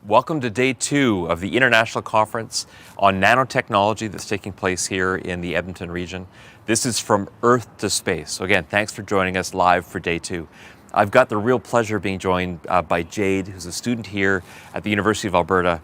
Welcome to day 2 of the International Conference on Nanotechnology that's taking place here in the Edmonton region. This is From Earth to Space. So again, thanks for joining us live for day 2. I've got the real pleasure of being joined by Jade, who's a student here at the University of Alberta.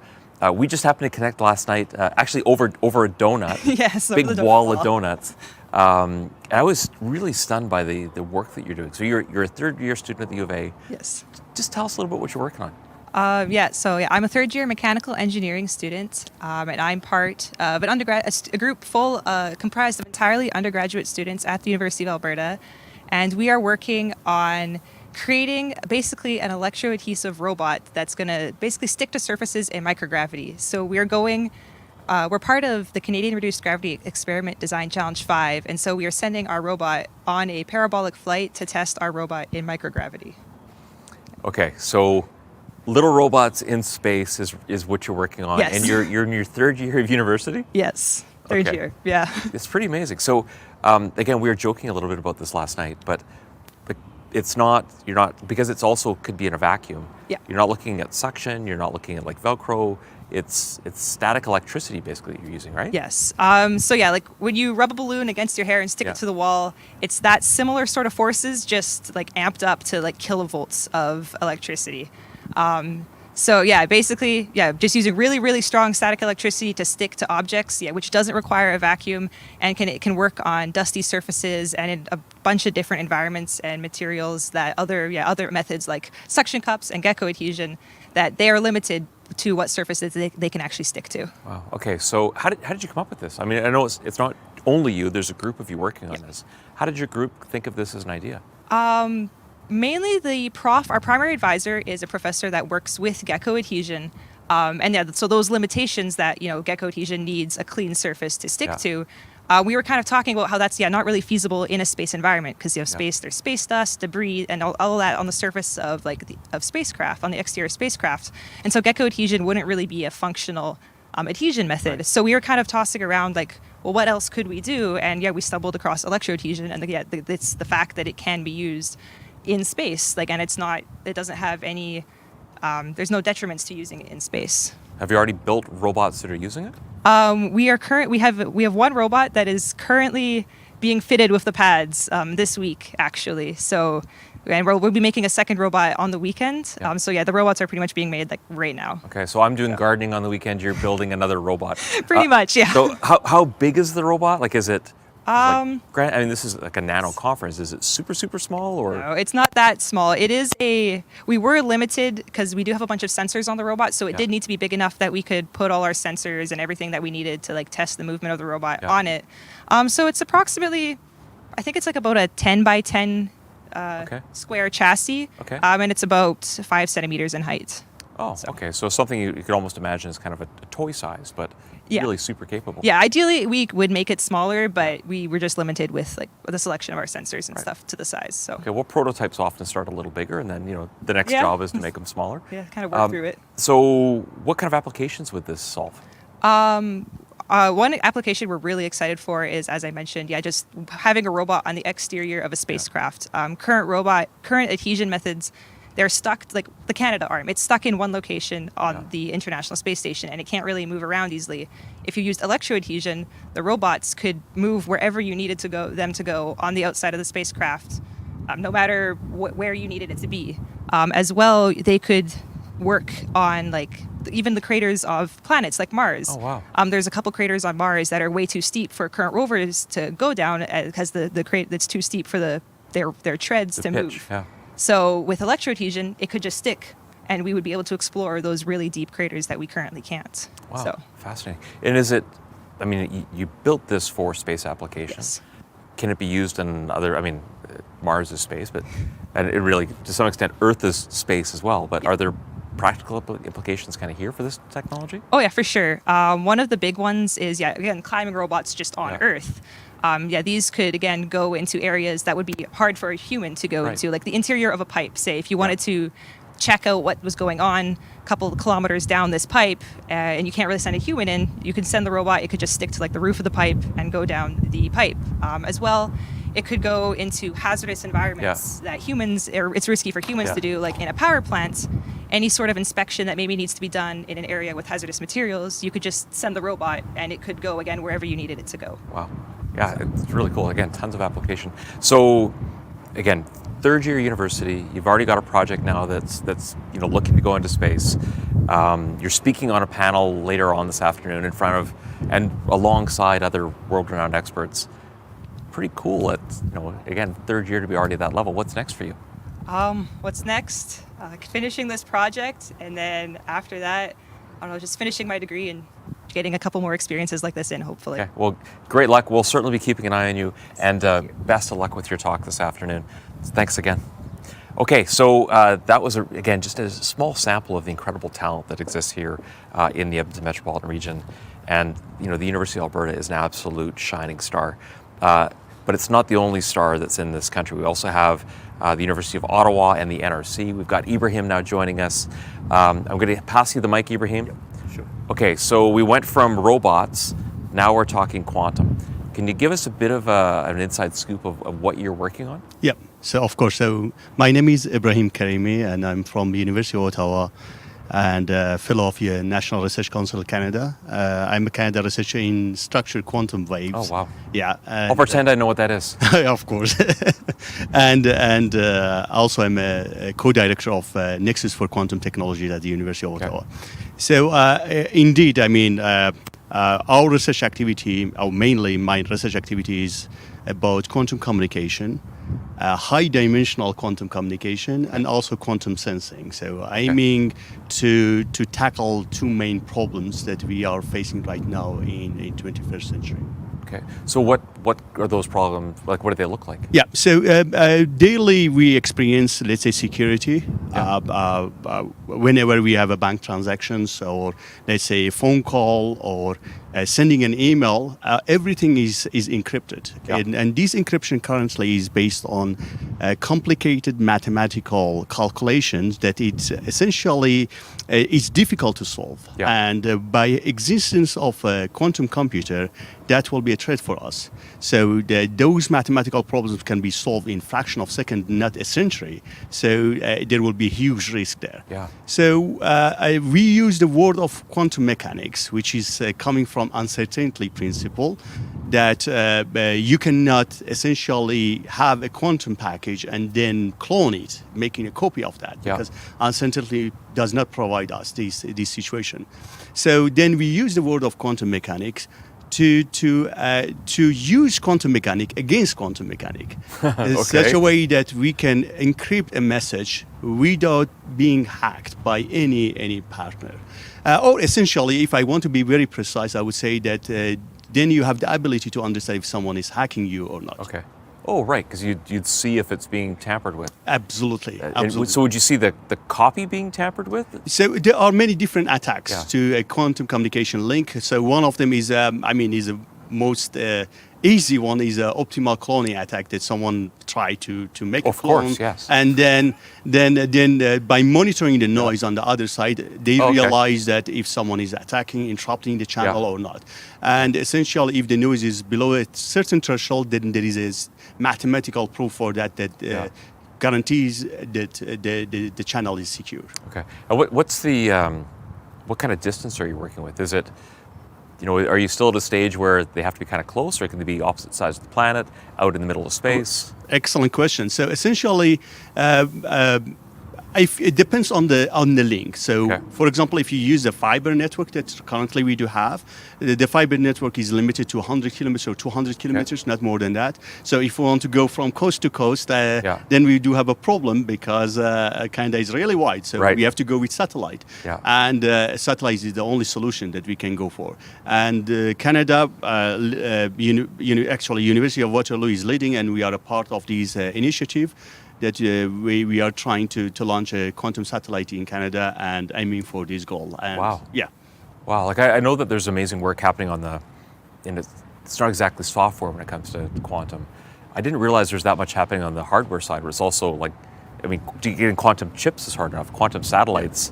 We just happened to connect last night, actually over a donut, yes, big wall of donuts. And I was really stunned by the work that you're doing. So you're a third-year student at the U of A. Yes. Just tell us a little bit what you're working on. I'm a third-year mechanical engineering student, and I'm part of an a group comprised of entirely undergraduate students at the University of Alberta, and we are working on creating basically an electroadhesive robot that's going to basically stick to surfaces in microgravity. So we're part of the Canadian Reduced Gravity Experiment Design Challenge 5, and so we are sending our robot on a parabolic flight to test our robot in microgravity. Okay, so little robots in space is what you're working on. Yes. And you're in your third year of university? Yes, third year, yeah. It's pretty amazing. So again, we were joking a little bit about this last night, but you're not, because it's also could be in a vacuum. Yeah. You're not looking at suction, you're not looking at like Velcro, it's static electricity basically that you're using, right? Yes. Like when you rub a balloon against your hair and stick it to the wall, it's that similar sort of forces just like amped up to like kilovolts of electricity. Just using really, really strong static electricity to stick to objects, which doesn't require a vacuum, and it can work on dusty surfaces and in a bunch of different environments and materials that other methods like suction cups and gecko adhesion, that they are limited to what surfaces they can actually stick to. Wow. Okay. So how did you come up with this? I mean, I know it's not only you. There's a group of you working on this. How did your group think of this as an idea? Mainly our primary advisor is a professor that works with gecko adhesion. So those limitations that, gecko adhesion needs a clean surface to stick to, we were kind of talking about how that's not really feasible in a space environment, because you have space, there's space dust, debris, and all that on the surface of of spacecraft, on the exterior spacecraft. And so gecko adhesion wouldn't really be a functional adhesion method. Right. So we were kind of tossing around what else could we do? And we stumbled across electroadhesion, and it's the fact that it can be used in space, and it doesn't have any, there's no detriments to using it in space. Have you already built robots that are using it? We have one robot that is currently being fitted with the pads this week, actually. So, and we'll be making a second robot on the weekend. Yeah. The robots are pretty much being made right now. Okay, so I'm doing gardening on the weekend. You're building another robot. Pretty much, yeah. So how big is the robot? Is it? This is like a nano conference. Is it super, super small or? No, it's not that small. We were limited because we do have a bunch of sensors on the robot, so it did need to be big enough that we could put all our sensors and everything that we needed to test the movement of the robot on it. So it's approximately, I think it's about a 10 by 10 square chassis. Okay. And it's about 5 centimeters in height. Oh, okay. So something you could almost imagine is kind of a toy size, but really super capable. Yeah, ideally we would make it smaller, but we were just limited with the selection of our sensors and stuff to the size. So. Okay, well, prototypes often start a little bigger, and then the next job is to make them smaller. Yeah, kind of work through it. So what kind of applications would this solve? One application we're really excited for is, as I mentioned, just having a robot on the exterior of a spacecraft. Current adhesion methods, they're stuck, like the Canadarm, it's stuck in one location on the International Space Station, and it can't really move around easily. If you used electroadhesion, the robots could move wherever you needed them to go on the outside of the spacecraft, no matter where you needed it to be. As well, they could work on even the craters of planets like Mars. Oh, wow. There's a couple craters on Mars that are way too steep for current rovers to go down, because it's too steep for their treads to move. Yeah. So with electroadhesion, it could just stick, and we would be able to explore those really deep craters that we currently can't. Wow, so. Fascinating. And is it, you built this for space applications. Yes. Can it be used in other, Mars is space, and it really, to some extent, Earth is space as well, but are there practical implications kind of here for this technology? Oh yeah, for sure. One of the big ones is, again, climbing robots just on Earth. These could, again, go into areas that would be hard for a human to go into, like the interior of a pipe. Say, if you wanted to check out what was going on a couple of kilometers down this pipe, and you can't really send a human in, you can send the robot. It could just stick to the roof of the pipe and go down the pipe. As well, it could go into hazardous environments that it's risky for humans to do, like in a power plant. any sort of inspection that maybe needs to be done in an area with hazardous materials, you could just send the robot and it could go again wherever you needed it to go. Wow. Yeah, it's really cool. Again, tons of application. So, again, third year university, you've already got a project now that's looking to go into space. You're speaking on a panel later on this afternoon in front of and alongside other world-renowned experts. Pretty cool at, again, third year to be already at that level. What's next for you? What's next? Finishing this project, and then after that, I don't know, just finishing my degree and getting a couple more experiences like this in, hopefully. Okay, well, great luck. We'll certainly be keeping an eye on you, and best of luck with your talk this afternoon. Thanks again. Okay, so that was, again, just a small sample of the incredible talent that exists here in the Edmonton metropolitan region. And, the University of Alberta is an absolute shining star. But it's not the only star that's in this country. We also have the University of Ottawa and the NRC. We've got Ibrahim now joining us. I'm going to pass you the mic, Ibrahim. Yep, sure. Okay, so we went from robots, now we're talking quantum. Can you give us a bit of an inside scoop of what you're working on? Yeah, so of course. So my name is Ibrahim Karimi, and I'm from the University of Ottawa and fellow of the National Research Council of Canada. I'm a Canada researcher in structured quantum waves. Oh, wow. Yeah. I'll pretend I know what that is. Of course. and also I'm a co-director of Nexus for Quantum Technology at the University of Ottawa. So indeed, I mean, our research activity, mainly my research activity is about quantum communication, high dimensional quantum communication, and also quantum sensing. So aiming to tackle two main problems that we are facing right now in 21st century. Okay. So what are those problems? Like, what do they look like? Yeah. So daily we experience, let's say, security. Whenever we have a bank transactions, or let's say a phone call, or sending an email, everything is encrypted. Yeah. And this encryption currently is based on complicated mathematical calculations that it's essentially it's difficult to solve. Yeah. And by existence of a quantum computer, that will be a threat for us. So those mathematical problems can be solved in fraction of a second, not a century. So there will be huge risk there. Yeah. So we use the word of quantum mechanics, which is coming from uncertainty principle, that you cannot essentially have a quantum package and then clone it, making a copy of that, because uncertainty does not provide us this situation. So then we use the word of quantum mechanics to use quantum mechanics against quantum mechanics in such a way that we can encrypt a message without being hacked by any partner. Or essentially, if I want to be very precise, I would say that then you have the ability to understand if someone is hacking you or not. Okay. Oh, right, because you'd see if it's being tampered with. Absolutely. So would you see the copy being tampered with? So there are many different attacks to a quantum communication link. So one of them is, is the most easy one is an optimal cloning attack that someone tried to make a clone. Of course, yes. And then by monitoring the noise on the other side, they realize that if someone is attacking, interrupting the channel or not. And essentially, if the noise is below a certain threshold, then there is a mathematical proof for that guarantees that the channel is secure. Okay. What's the what kind of distance are you working with? Is it, are you still at a stage where they have to be kind of close, or can they be opposite sides of the planet, out in the middle of space? Excellent question. So essentially, it depends on the link. So, for example, if you use the fiber network that currently we do have, the fiber network is limited to 100 kilometers or 200 kilometers, not more than that. So if we want to go from coast to coast, then we do have a problem, because Canada is really wide. So we have to go with satellite. And satellite is the only solution that we can go for. And Canada, actually, University of Waterloo is leading, and we are a part of this initiative that we are trying to launch a quantum satellite in Canada and aiming for this goal. And wow. Yeah. Wow. Like I know that there's amazing work happening it's not exactly software when it comes to quantum. I didn't realize there's that much happening on the hardware side, where it's also getting quantum chips is hard enough. Quantum satellites.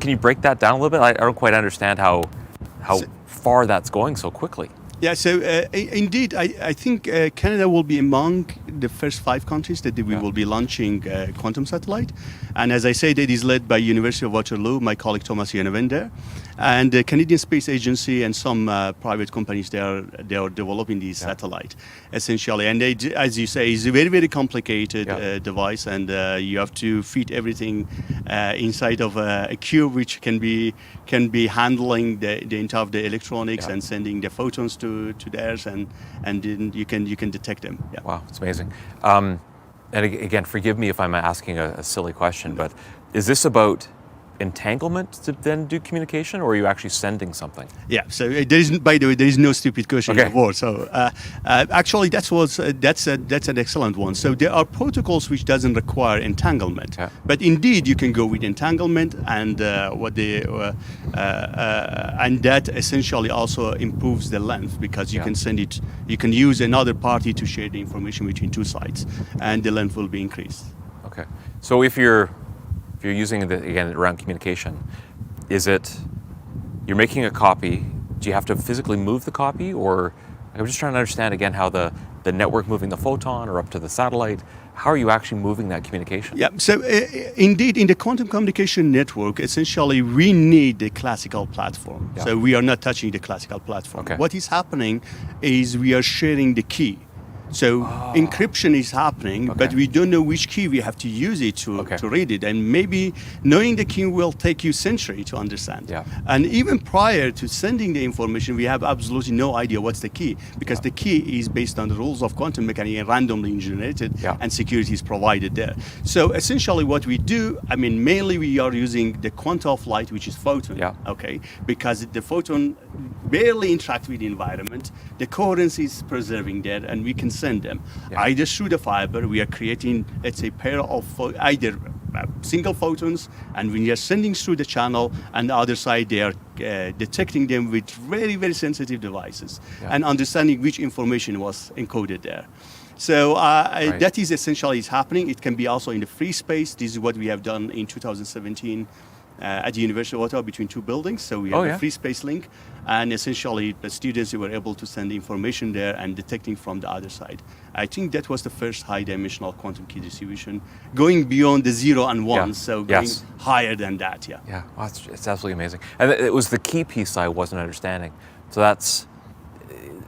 Can you break that down a little bit? I don't quite understand how far that's going so quickly. Yeah, so indeed, I think Canada will be among the first 5 countries that we will be launching quantum satellite. And as I said, it is led by University of Waterloo, my colleague Thomas Yeneven there, and the Canadian Space Agency and some private companies. They are developing these satellite essentially. And they, as you say, it's a very, very complicated device, and you have to fit everything inside of a cube, which can be handling the entire of the electronics and sending the photons to theirs, and then you can detect them. Yeah. Wow, it's amazing. And again, forgive me if I'm asking a silly question, but is this about entanglement to then do communication, or are you actually sending something? Yeah. So there is, by the way, there is no stupid question in the world. So actually, that's an excellent one. So there are protocols which doesn't require entanglement, but indeed you can go with entanglement, and and that essentially also improves the length, because you can send it. You can use another party to share the information between 2 sides, and the length will be increased. Okay. So if you're using it again around communication, is it you're making a copy? Do you have to physically move the copy, or I'm just trying to understand again how the network moving the photon or up to the satellite? How are you actually moving that communication? Yeah. So indeed, in the quantum communication network, essentially we need the classical platform. Yeah. So we are not touching the classical platform. Okay. What is happening is we are sharing the key. So encryption is happening, but we don't know which key we have to use it to read it. And maybe knowing the key will take you a century to understand. Yeah. And even prior to sending the information, we have absolutely no idea what's the key, because the key is based on the rules of quantum mechanics and randomly generated, and security is provided there. So essentially what we do, I mean, mainly we are using the quanta of light, which is photon, because the photon barely interact with the environment. The coherence is preserving there, and we can send them either through the fiber. We are creating, let's say, pair of either single photons, and when you are sending through the channel, and the other side they are detecting them with very, very sensitive devices and understanding which information was encoded there. So that is essentially is happening. It can be also in the free space. This is what we have done in 2017 at the University of Ottawa between 2 buildings. So we have a free space link, and essentially the students were able to send information there and detecting from the other side. I think that was the first high-dimensional quantum key distribution, going beyond the 0 and 1, so going higher than that. Yeah, well, it's absolutely amazing. And it was the key piece I wasn't understanding. So that's,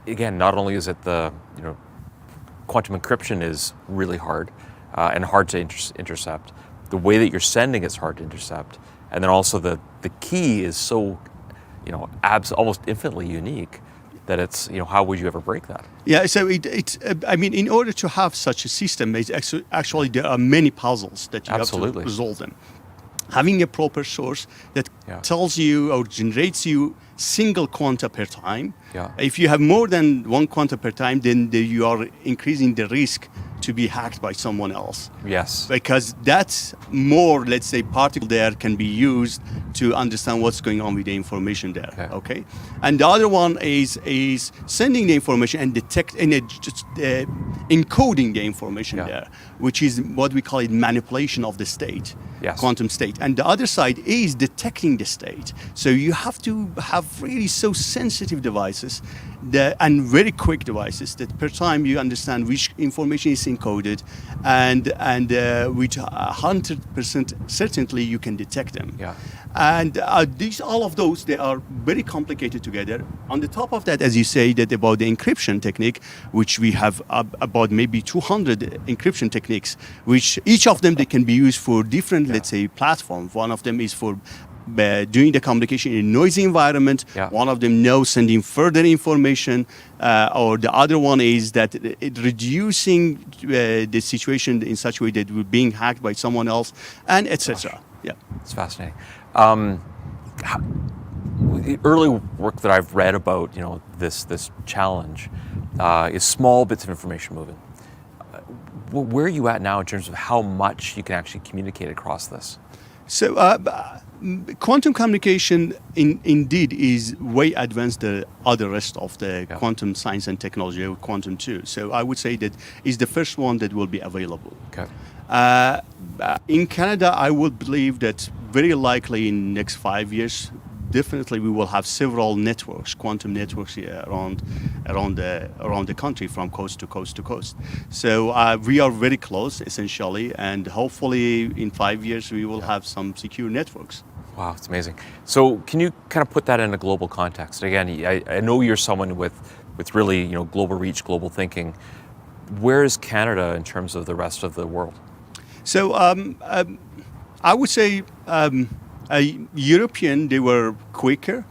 again, not only is it quantum encryption is really hard and hard to intercept, the way that you're sending it's hard to intercept. And then also the key is so, almost infinitely unique that it's, how would you ever break that? Yeah, so I mean, in order to have such a system, actually there are many puzzles that you have to resolve them. Having a proper source that tells you or generates you single quanta per time. If you have more than 1 quanta per time, then you are increasing the risk to be hacked by someone else. Yes. Because that's more, let's say, particle there can be used to understand what's going on with the information there. Okay. And the other one is sending the information and encoding the information there, which is what we call it manipulation of the state, quantum state. And the other side is detecting the state. So you have to have really so sensitive devices and very quick devices that per time you understand which information is encoded, and with 100% certainty you can detect them. And all of those, they are very complicated together. On the top of that, as you say, that about the encryption technique, which we have about maybe 200 encryption techniques, which each of them they can be used for different, let's say, platforms. One of them is for doing the communication in a noisy environment. One of them knows sending further information, or the other one is that reducing the situation in such a way that we're being hacked by someone else, and etc. Yeah, it's fascinating. The early work that I've read about, this challenge is small bits of information moving. Where are you at now in terms of how much you can actually communicate across this? So quantum communication indeed is way advanced the other rest of the quantum science and technology, or quantum 2. So I would say that is the first one that will be available. In Canada, I would believe that very likely in the next 5 years, definitely we will have several networks, quantum networks here around the country from coast to coast to coast. So we are very close, essentially, and hopefully in 5 years we will have some secure networks. Wow, it's amazing. So can you kind of put that in a global context? Again, I know you're someone with really global reach, global thinking. Where is Canada in terms of the rest of the world? So I would say European, they were quicker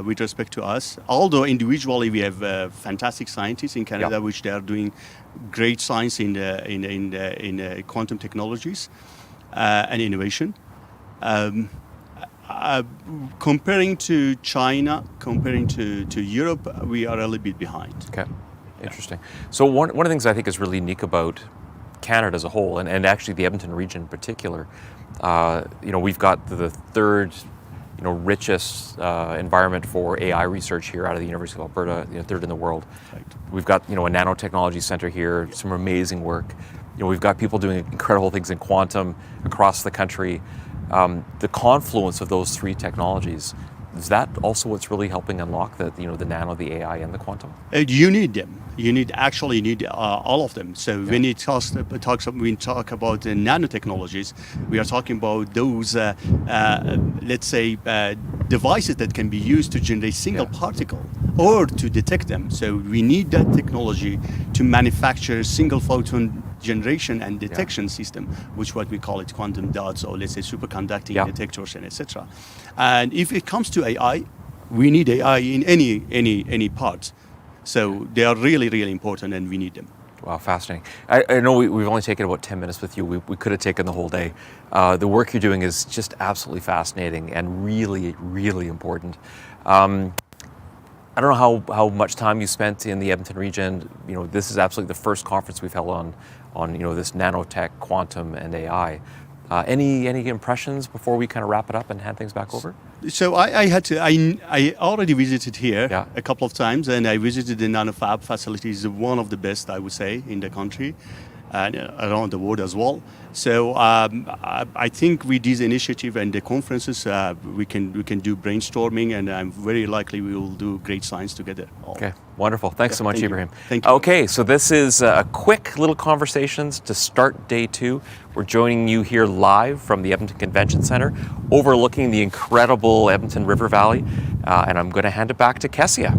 with respect to us. Although individually we have fantastic scientists in Canada, which they are doing great science in quantum technologies and innovation. Comparing to China, comparing to Europe, we are a little bit behind. Okay, interesting. So one of the things I think is really unique about Canada as a whole, and actually the Edmonton region in particular, we've got the third, richest environment for AI research here out of the University of Alberta, third in the world. Right. We've got a nanotechnology center here, some amazing work. We've got people doing incredible things in quantum across the country. The confluence of those three technologies, is that also what's really helping unlock the nano, the AI, and the quantum? You need them. You need all of them. So when we talk about nanotechnologies, we are talking about those, let's say, devices that can be used to generate single particle or to detect them. So we need that technology to manufacture single photon generation and detection system, which what we call it quantum dots, or let's say superconducting detectors and etc. And if it comes to AI, we need AI in any part. So they are really, really important, and we need them. Wow, fascinating. I know we've only taken about 10 minutes with you. We could have taken the whole day. The work you're doing is just absolutely fascinating and really, really important. I don't know how much time you spent in the Edmonton region. This is absolutely the first conference we've held on this nanotech, quantum, and AI. Any impressions before we kind of wrap it up and hand things back over? So I already visited here a couple of times, and I visited the nanofab facilities, one of the best, I would say, in the country and around the world as well. So I think with this initiative and the conferences, we can do brainstorming, and I'm very likely we will do great science together. Okay, wonderful. Thanks so much, Ibrahim. Thank you. Okay, so this is a quick little conversations to start day 2. We're joining you here live from the Edmonton Convention Center, overlooking the incredible Edmonton River Valley, and I'm going to hand it back to Kessia.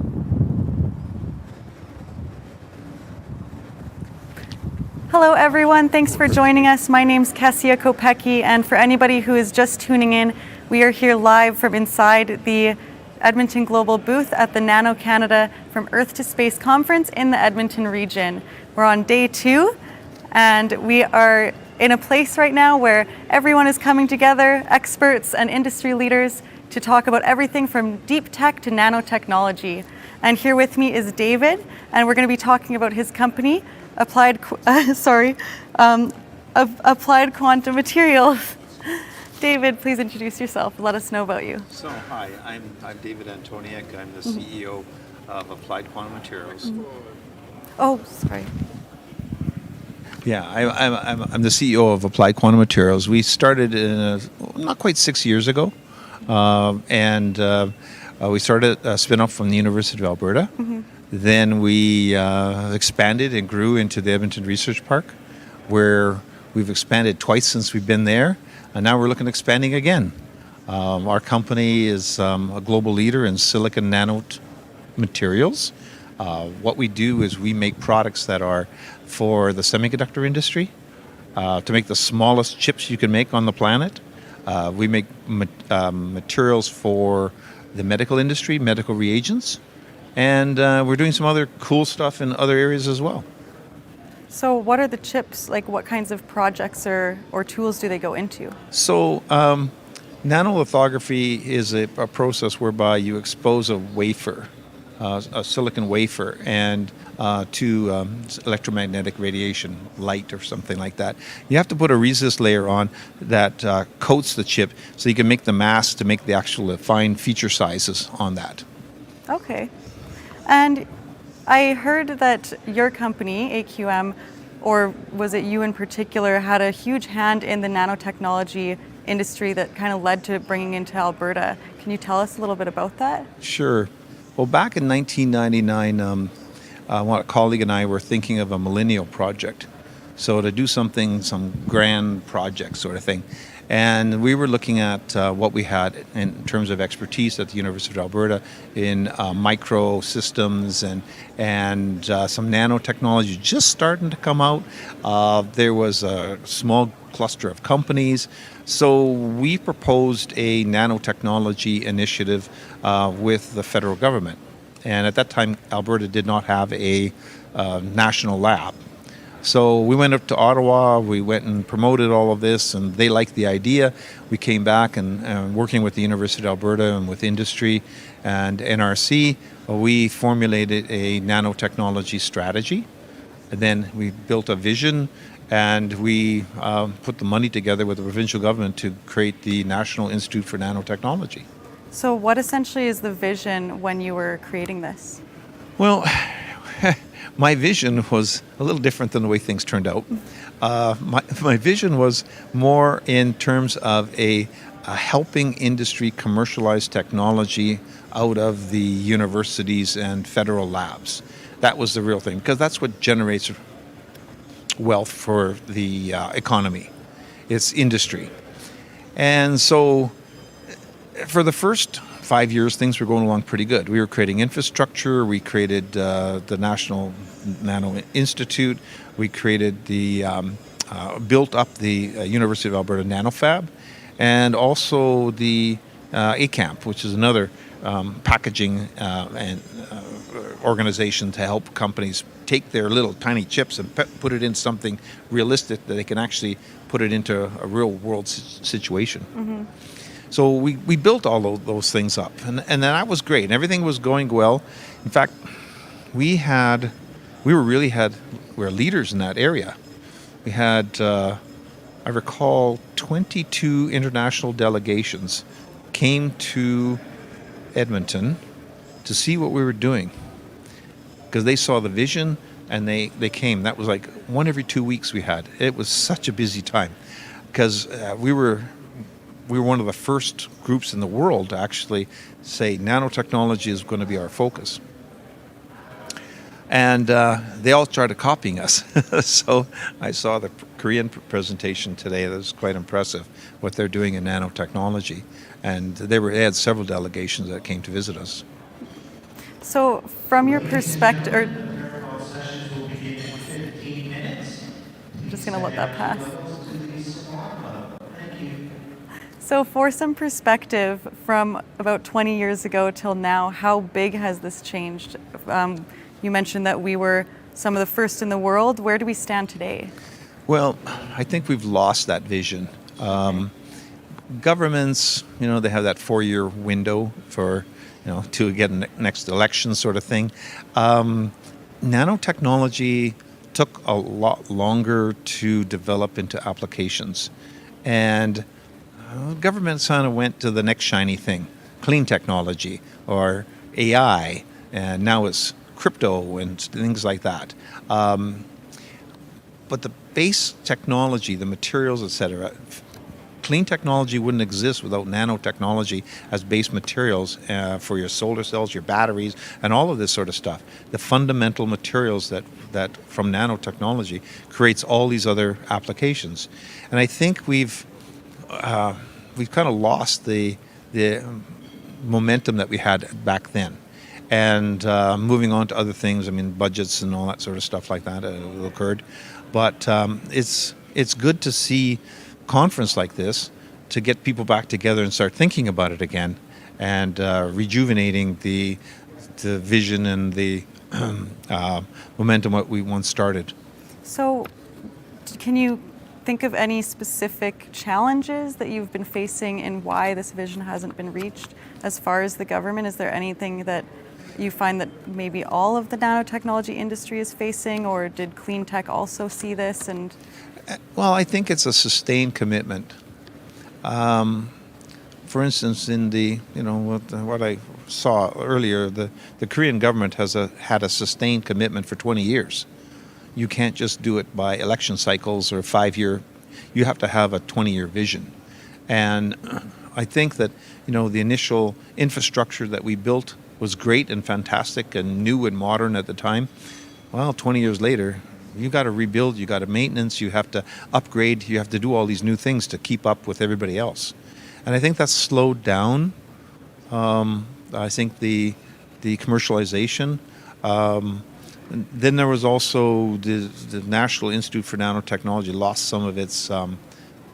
Hello everyone, thanks for joining us. My name's Kessia Kopecki, and for anybody who is just tuning in, we are here live from inside the Edmonton Global booth at the NanoCanada From Earth to Space conference in the Edmonton region. We're on day 2, and we are in a place right now where everyone is coming together, experts and industry leaders, to talk about everything from deep tech to nanotechnology. And here with me is David, and we're going to be talking about his company, Applied Quantum Materials. David, please introduce yourself. Let us know about you. So, hi, I'm David Antoniak. I'm the CEO of Applied Quantum Materials. Oh, sorry. Yeah, I'm the CEO of Applied Quantum Materials. We started not quite 6 years ago, and we started a spin-off from the University of Alberta. Then we expanded and grew into the Edmonton Research Park, where we've expanded twice since we've been there, and now we're looking at expanding again. Our company is a global leader in silicon nanomaterials. What we do is we make products that are for the semiconductor industry, to make the smallest chips you can make on the planet. We make materials for the medical industry, medical reagents, and we're doing some other cool stuff in other areas as well. So what are the chips, like what kinds of projects or tools do they go into? So nanolithography is a process whereby you expose a wafer, a silicon wafer, and to electromagnetic radiation, light or something like that. You have to put a resist layer on that coats the chip so you can make the mask to make the actual fine feature sizes on that. Okay. And I heard that your company, AQM, or was it you in particular, had a huge hand in the nanotechnology industry that kind of led to bringing into Alberta. Can you tell us a little bit about that? Sure. Well, back in 1999, a colleague and I were thinking of a millennial project. So to do something, some grand project sort of thing. And we were looking at what we had in terms of expertise at the University of Alberta in micro systems and some nanotechnology just starting to come out. There was a small cluster of companies. So we proposed a nanotechnology initiative with the federal government. And at that time, Alberta did not have a national lab. So we went up to Ottawa, we went and promoted all of this, and they liked the idea. We came back and working with the University of Alberta and with industry and NRC, we formulated a nanotechnology strategy. And then we built a vision, and we put the money together with the provincial government to create the National Institute for Nanotechnology. So what essentially is the vision when you were creating this? Well, my vision was a little different than the way things turned out. My vision was more in terms of a helping industry commercialize technology out of the universities and federal labs. That was the real thing, because that's what generates wealth for the economy. It's industry. And so for the first 5 years, things were going along pretty good. We were creating infrastructure. We created the National Nano Institute. We created built up the University of Alberta NanoFab, and also the ACAMP, which is another packaging and organization to help companies take their little tiny chips and put it in something realistic that they can actually put it into a real world situation. Mm-hmm. So we built all of those things up, and that was great, and everything was going well. In fact, we were leaders in that area. We had, I recall, 22 international delegations came to Edmonton to see what we were doing, because they saw the vision and they came. That was like one every 2 weeks we had. It was such a busy time, because we were one of the first groups in the world to actually say nanotechnology is going to be our focus. And they all started copying us. So I saw the Korean presentation today. That was quite impressive, what they're doing in nanotechnology. And they had several delegations that came to visit us. So from your perspective, I'm just going to let that pass. So for some perspective, from about 20 years ago till now, how big has this changed? You mentioned that we were some of the first in the world. Where do we stand today? Well, I think we've lost that vision. Governments, they have that 4-year window for, to get next election sort of thing. Nanotechnology took a lot longer to develop into applications. And governments kind of went to the next shiny thing, clean technology or AI, and now it's crypto and things like that. But the base technology, the materials, etc., clean technology wouldn't exist without nanotechnology as base materials for your solar cells, your batteries, and all of this sort of stuff. The fundamental materials that from nanotechnology creates all these other applications. And I think we've kind of lost the momentum that we had back then. And moving on to other things, budgets and all that sort of stuff like that occurred. But it's good to see a conference like this to get people back together and start thinking about it again, and rejuvenating the vision and the momentum what we once started. So can you think of any specific challenges that you've been facing and why this vision hasn't been reached as far as the government? Is there anything that you find that maybe all of the nanotechnology industry is facing, or did clean tech also see this? And well, I think it's a sustained commitment. For instance, in the what I saw earlier, the Korean government has had a sustained commitment for 20 years. You can't just do it by election cycles or 5-year. You have to have a 20-year vision. And I think that, the initial infrastructure that we built was great and fantastic and new and modern at the time. Well, 20 years later, you got to rebuild, you got to maintenance, you have to upgrade, you have to do all these new things to keep up with everybody else. And I think that's slowed down. I think the commercialization. Then there was also the National Institute for Nanotechnology lost some of its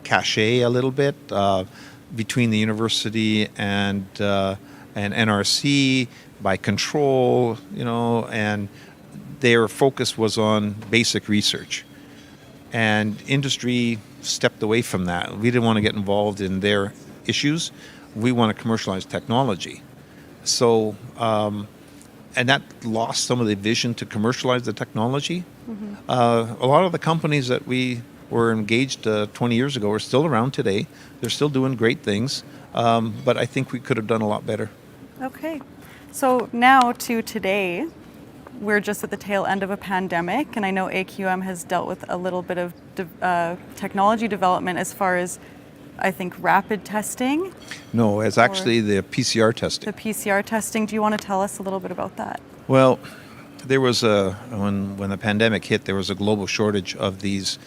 cachet a little bit between the university and NRC by control, and their focus was on basic research. And industry stepped away from that. We didn't want to get involved in their issues. We want to commercialize technology. So, and that lost some of the vision to commercialize the technology. Mm-hmm. A lot of the companies that we were engaged 20 years ago are still around today. They're still doing great things, but I think we could have done a lot better. Okay. So now to today, we're just at the tail end of a pandemic, and I know AQM has dealt with a little bit of technology development as far as, I think, rapid testing. No, it's actually the PCR testing. The PCR testing. Do you want to tell us a little bit about that? Well, there was when the pandemic hit, there was a global shortage of these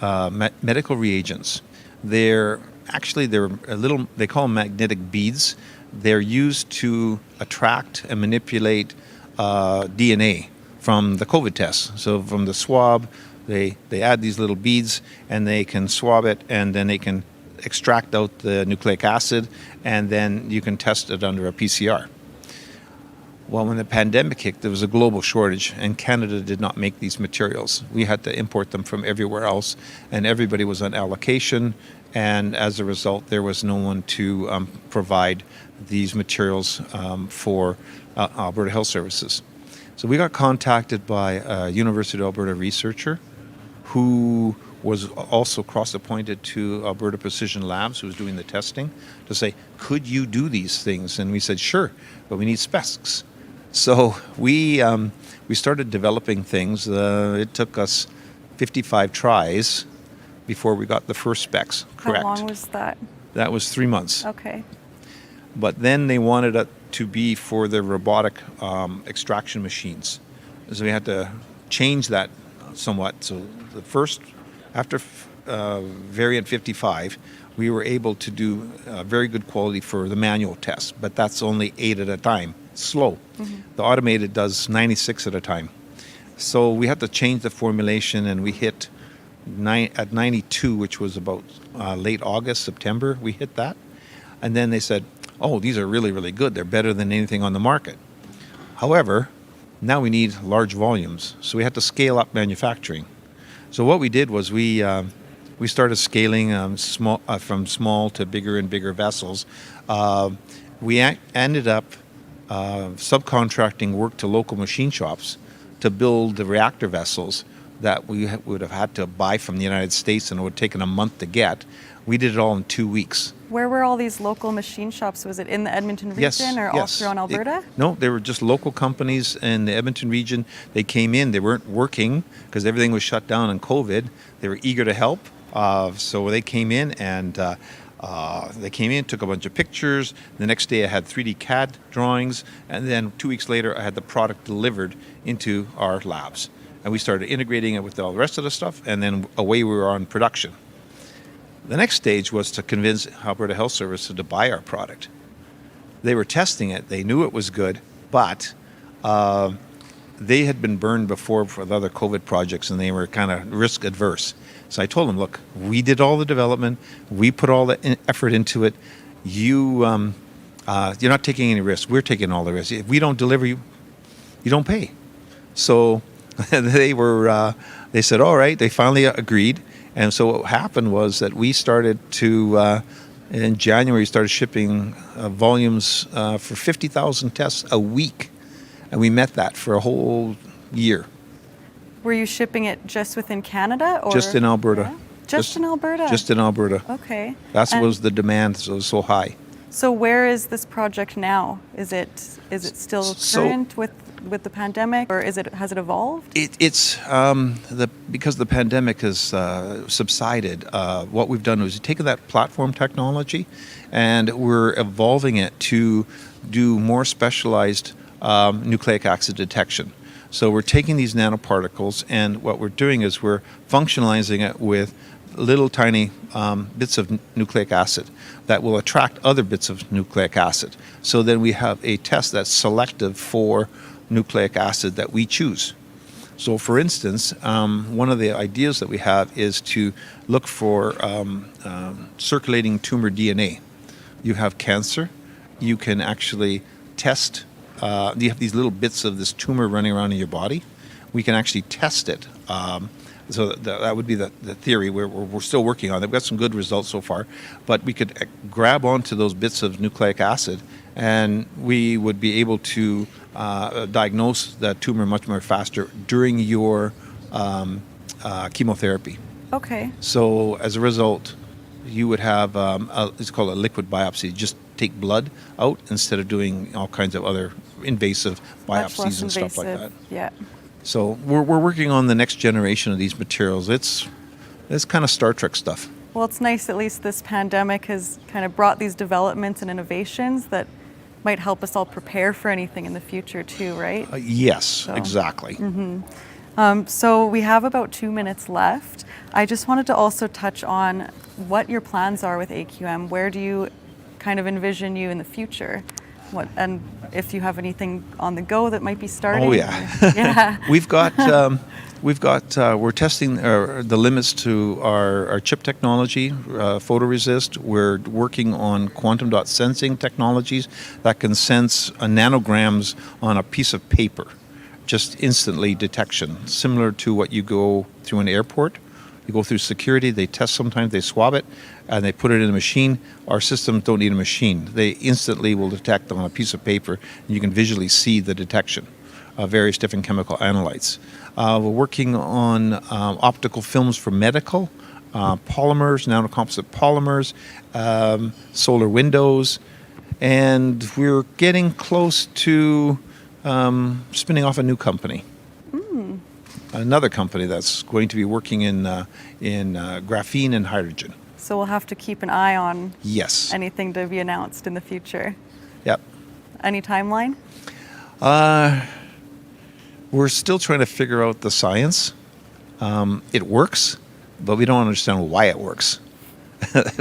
medical reagents. They're a little, they call them magnetic beads. They're used to attract and manipulate DNA from the COVID test. So from the swab, they add these little beads and they can swab it, and then they can extract out the nucleic acid, and then you can test it under a PCR. Well, when the pandemic hit, there was a global shortage, and Canada did not make these materials. We had to import them from everywhere else, and everybody was on allocation, and as a result, there was no one to provide these materials for Alberta Health Services. So we got contacted by a University of Alberta researcher who was also cross-appointed to Alberta Precision Labs, who was doing the testing, to say, could you do these things? And we said, sure, but we need specs. So we started developing things. It took us 55 tries before we got the first specs correct. How long was that? That was 3 months. Okay. But then they wanted it to be for the robotic extraction machines. So we had to change that somewhat. So the first, after variant 55, we were able to do very good quality for the manual test, but that's only 8 at a time. Slow. Mm-hmm. The automated does 96 at a time. So we had to change the formulation, and we hit at 92, which was about late August, September, we hit that. And then they said, oh, these are really, really good. They're better than anything on the market. However, now we need large volumes, so we had to scale up manufacturing. So what we did was we started scaling from small to bigger and bigger vessels. We ended up subcontracting work to local machine shops to build the reactor vessels that we would have had to buy from the United States, and it would have taken a month to get. We did it all in 2 weeks. Where were all these local machine shops? Was it in the Edmonton region or all throughout Alberta? No, they were just local companies in the Edmonton region. They came in, they weren't working because everything was shut down on COVID. They were eager to help. So they came in and took a bunch of pictures. The next day I had 3D CAD drawings, and then 2 weeks later I had the product delivered into our labs. And we started integrating it with all the rest of the stuff, and then away we were on production. The next stage was to convince Alberta Health Services to buy our product. They were testing it. They knew it was good, but they had been burned before for other COVID projects, and they were kind of risk adverse. So I told them, look, we did all the development. We put all the effort into it. You're not taking any risk. We're taking all the risk. If we don't deliver, you don't pay. So they said, all right. They finally agreed. And so what happened was that we started to, in January, started shipping volumes for 50,000 tests a week. And we met that for a whole year. Were you shipping it just within Canada? Or? Just in Alberta. Yeah? Just in Alberta? Just in Alberta. Okay. That was the demand, so it was so high. So where is this project now? Is it still current with the pandemic, or has it evolved? It's because the pandemic has subsided. What we've done is taken that platform technology, and we're evolving it to do more specialized nucleic acid detection. So we're taking these nanoparticles, and what we're doing is we're functionalizing it with little tiny bits of nucleic acid that will attract other bits of nucleic acid. So then we have a test that's selective for nucleic acid that we choose. So for instance, one of the ideas that we have is to look for circulating tumor DNA. You have cancer, you can actually test, you have these little bits of this tumor running around in your body. We can actually test it. So that would be the theory. We're still working on it. We've got some good results so far, but we could grab onto those bits of nucleic acid, and we would be able to diagnose that tumor much more faster during your chemotherapy. Okay. So as a result, you would have it's called a liquid biopsy. You just take blood out instead of doing all kinds of other invasive Much less biopsies and stuff like invasive. that. Yeah. So we're working on the next generation of these materials. It's kind of Star Trek stuff. Well, it's nice at least this pandemic has kind of brought these developments and innovations that might help us all prepare for anything in the future too, right? Yes, exactly. So we have about 2 minutes left. I just wanted to also touch on what your plans are with AQM. Where do you kind of envision you in the future? And if you have anything on the go that might be starting? Oh yeah, yeah. We're testing the limits to our chip technology, photoresist. We're working on quantum dot sensing technologies that can sense nanograms on a piece of paper, just instantly detection, similar to what you go through an airport. You go through security, they test sometimes, they swab it, and they put it in a machine. Our systems don't need a machine. They instantly will detect on a piece of paper, and you can visually see the detection of various different chemical analytes. We're working on optical films for medical, polymers, nanocomposite polymers, solar windows, and we're getting close to spinning off a new company. Another company that's going to be working in graphene and hydrogen. So we'll have to keep an eye on Yes. anything to be announced in the future. Yep. Any timeline? We're still trying to figure out the science. It works, but we don't understand why it works.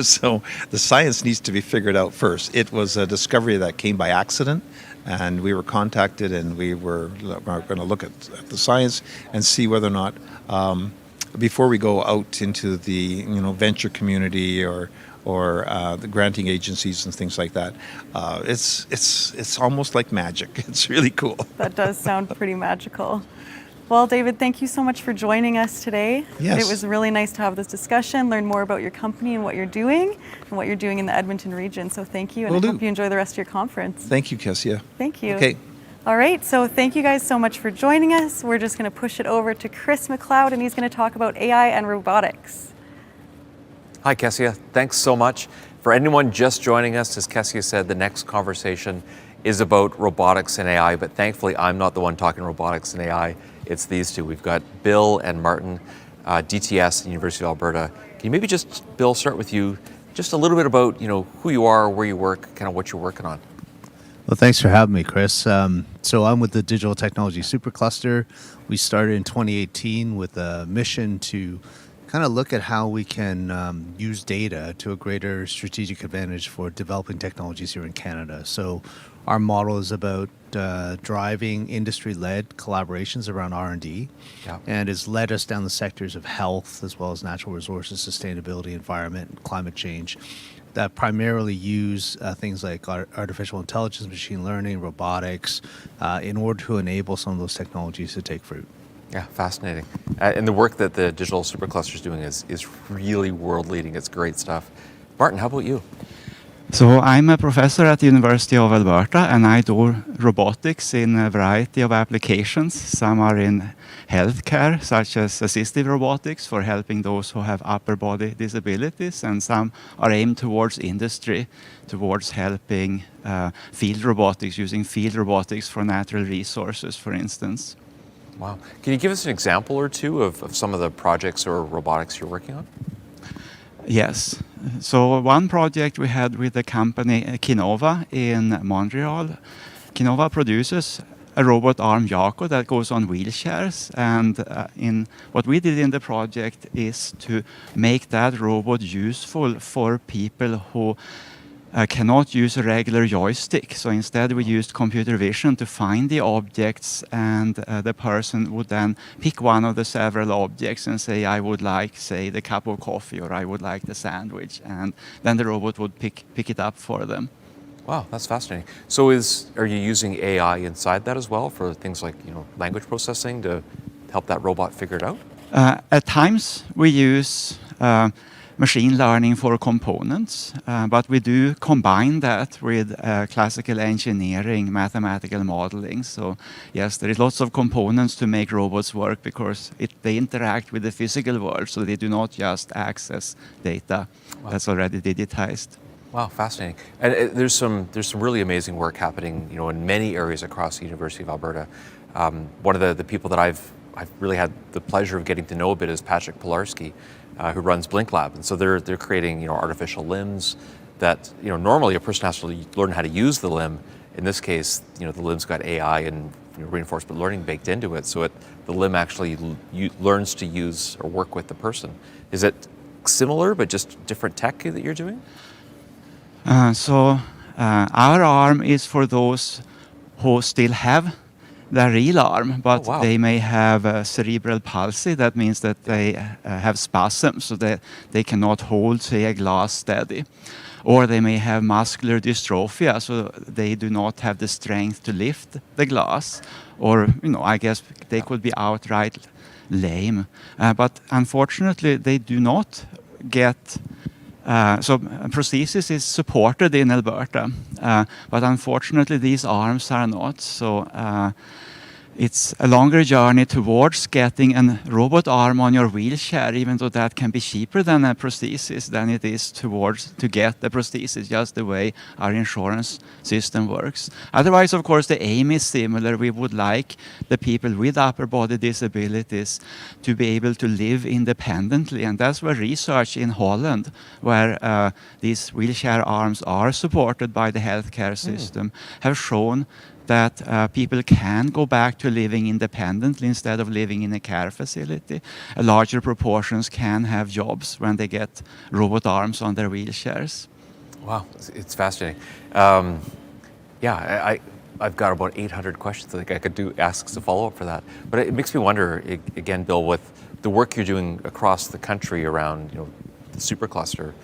So the science needs to be figured out first. It was a discovery that came by accident, and we were contacted, and we were going to look at the science and see whether or not, before we go out into the venture community or the granting agencies and things like that, it's almost like magic. It's really cool. That does sound pretty magical. Well, David, thank you so much for joining us today. Yes. It was really nice to have this discussion, learn more about your company and what you're doing in the Edmonton region. So thank you, and Will I do. hope you enjoy the rest of your conference. Thank you, Kessia. Thank you. Okay. All right, so thank you guys so much for joining us. We're just going to push it over to Chris McLeod, and he's going to talk about AI and robotics. Hi, Kessia. Thanks so much. For anyone just joining us, as Kessia said, the next conversation is about robotics and AI, but thankfully I'm not the one talking robotics and AI. It's these two. We've got Bill and Martin, DTS, University of Alberta. Can you maybe just, Bill, start with you, just a little bit about who you are, where you work, kind of what you're working on. Well, thanks for having me, Chris. So I'm with the Digital Technology Supercluster. We started in 2018 with a mission to kind of look at how we can use data to a greater strategic advantage for developing technologies here in Canada. So our model is about driving industry-led collaborations around R&D, and has led us down the sectors of health as well as natural resources, sustainability, environment, and climate change that primarily use things like artificial intelligence, machine learning, robotics, in order to enable some of those technologies to take fruit. Yeah, fascinating. And the work that the Digital Supercluster is doing is really world-leading. It's great stuff. Martin, how about you? So I'm a professor at the University of Alberta, and I do robotics in a variety of applications. Some are in healthcare, such as assistive robotics for helping those who have upper body disabilities, and some are aimed towards industry, towards helping field robotics, using field robotics for natural resources, for instance. Wow. Can you give us an example or two of some of the projects or robotics you're working on? Yes. So one project we had with the company Kinova in Montreal. Kinova produces a robot arm Jaco that goes on wheelchairs, and in what we did in the project is to make that robot useful for people who cannot use a regular joystick. So instead we used computer vision to find the objects, and the person would then pick one of the several objects and say, I would like, say, the cup of coffee, or I would like the sandwich, and then the robot would pick it up for them. Wow, that's fascinating. So are you using AI inside that as well for things like language processing to help that robot figure it out? At times we use machine learning for components, but we do combine that with classical engineering, mathematical modeling. So yes, there is lots of components to make robots work because they interact with the physical world, so they do not just access data that's already digitized. Wow, fascinating. And there's some really amazing work happening, in many areas across the University of Alberta. One of the people that I've really had the pleasure of getting to know a bit is Patrick Polarsky, who runs Blink Lab, and so they're creating artificial limbs that normally a person has to learn how to use the limb. In this case, the limb's got AI and reinforcement learning baked into it, so the limb actually learns to use or work with the person. Is it similar but just different tech that you're doing? So our arm is for those who still have their real arm, but they may have cerebral palsy. That means that they have spasms, so that they cannot hold, say, a glass steady. Or they may have muscular dystrophia, so they do not have the strength to lift the glass. Or, I guess they could be outright lame. But unfortunately, they do not get... So prosthesis is supported in Alberta, but unfortunately these arms are not. So it's a longer journey towards getting a robot arm on your wheelchair, even though that can be cheaper than a prosthesis than it is to get the prosthesis, just the way our insurance system works. Otherwise, of course, the aim is similar. We would like the people with upper body disabilities to be able to live independently, and that's where research in Holland, where these wheelchair arms are supported by the healthcare system, have shown that people can go back to living independently instead of living in a care facility. A larger proportions can have jobs when they get robot arms on their wheelchairs. Wow, it's fascinating. I've got about 800 questions. I think I could ask as a follow-up for that. But it makes me wonder, again, Bill, with the work you're doing across the country around the Supercluster,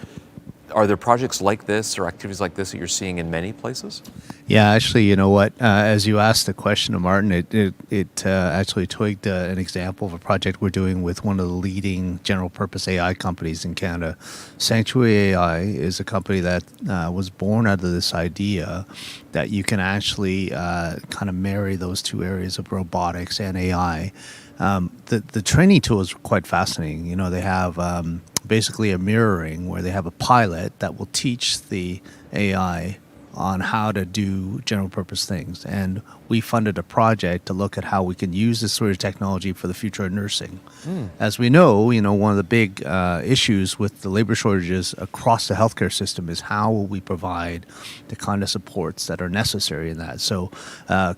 are there projects like this or activities like this that you're seeing in many places? Yeah, actually, you know what? As you asked the question to Martin, it actually twigged an example of a project we're doing with one of the leading general purpose AI companies in Canada. Sanctuary AI is a company that was born out of this idea that you can actually kind of marry those two areas of robotics and AI. The training tool is quite fascinating. They have basically a mirroring where they have a pilot that will teach the AI on how to do general purpose things. And we funded a project to look at how we can use this sort of technology for the future of nursing. As we know, one of the big issues with the labor shortages across the healthcare system is how will we provide the kind of supports that are necessary in that. So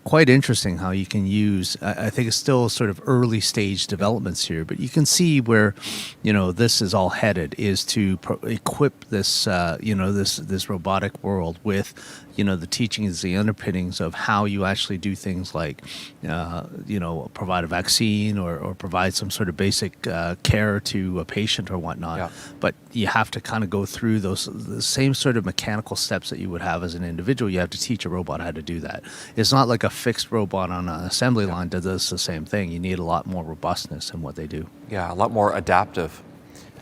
quite interesting how you can use, I think it's still sort of early stage developments here, but you can see where, this is all headed, is to equip this, this robotic world with, the teachings, the underpinnings of how you actually do things like, provide a vaccine or provide some sort of basic care to a patient or whatnot. Yeah. But you have to kind of go through the same sort of mechanical steps that you would have as an individual. You have to teach a robot how to do that. It's not like a fixed robot on an assembly line that does the same thing. You need a lot more robustness in what they do. Yeah, a lot more adaptive.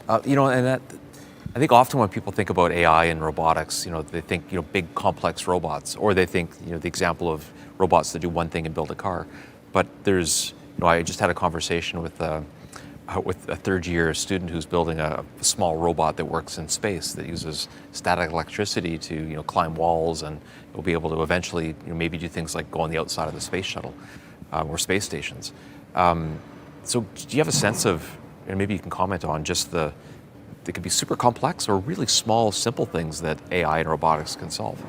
And that I think often when people think about AI and robotics, they think, big complex robots, or they think, the example of robots that do one thing and build a car. But there's, I just had a conversation with a third-year student who's building a small robot that works in space that uses static electricity to, climb walls, and will be able to eventually, maybe do things like go on the outside of the space shuttle or space stations. So do you have a sense of, and maybe you can comment on just they can be super complex or really small, simple things that AI and robotics can solve?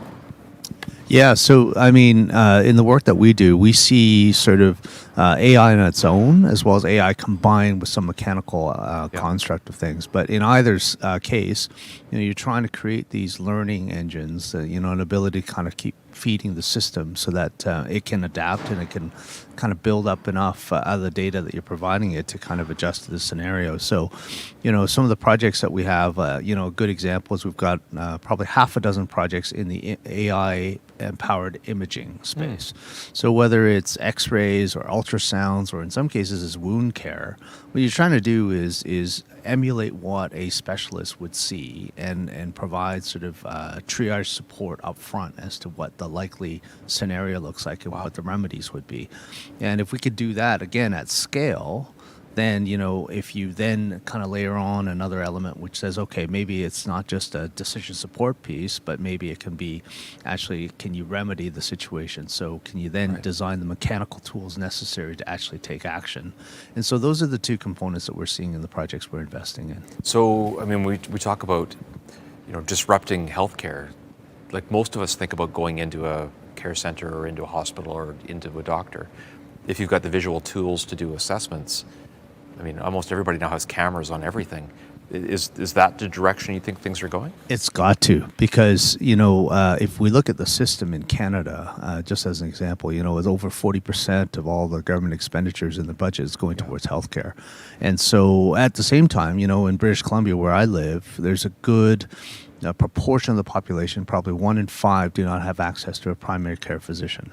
Yeah, so I mean, in the work that we do, we see sort of AI on its own, as well as AI combined with some mechanical construct of things. But in either case, you're trying to create these learning engines, an ability to kind of keep feeding the system so that it can adapt and it can kind of build up enough out of the data that you're providing it to kind of adjust to the scenario. So, some of the projects that we have, a good example is we've got probably half a dozen projects in the AI-empowered imaging space. So whether it's X-rays or ultrasounds, or in some cases is wound care, what you're trying to do is emulate what a specialist would see and provide sort of triage support up front as to what the likely scenario looks like and what the remedies would be. And if we could do that again at scale, then if you then kind of layer on another element which says, okay, maybe it's not just a decision support piece, but maybe it can be actually, can you remedy the situation? So can you then design the mechanical tools necessary to actually take action? And so those are the two components that we're seeing in the projects we're investing in. So, I mean, we talk about, disrupting healthcare. Like most of us think about going into a care center or into a hospital or into a doctor. If you've got the visual tools to do assessments, I mean, almost everybody now has cameras on everything. Is that the direction you think things are going? It's got to, because, if we look at the system in Canada, just as an example, with over 40% of all the government expenditures in the budget is going towards healthcare. And so at the same time, in British Columbia, where I live, there's a good proportion of the population, probably 1 in 5, do not have access to a primary care physician.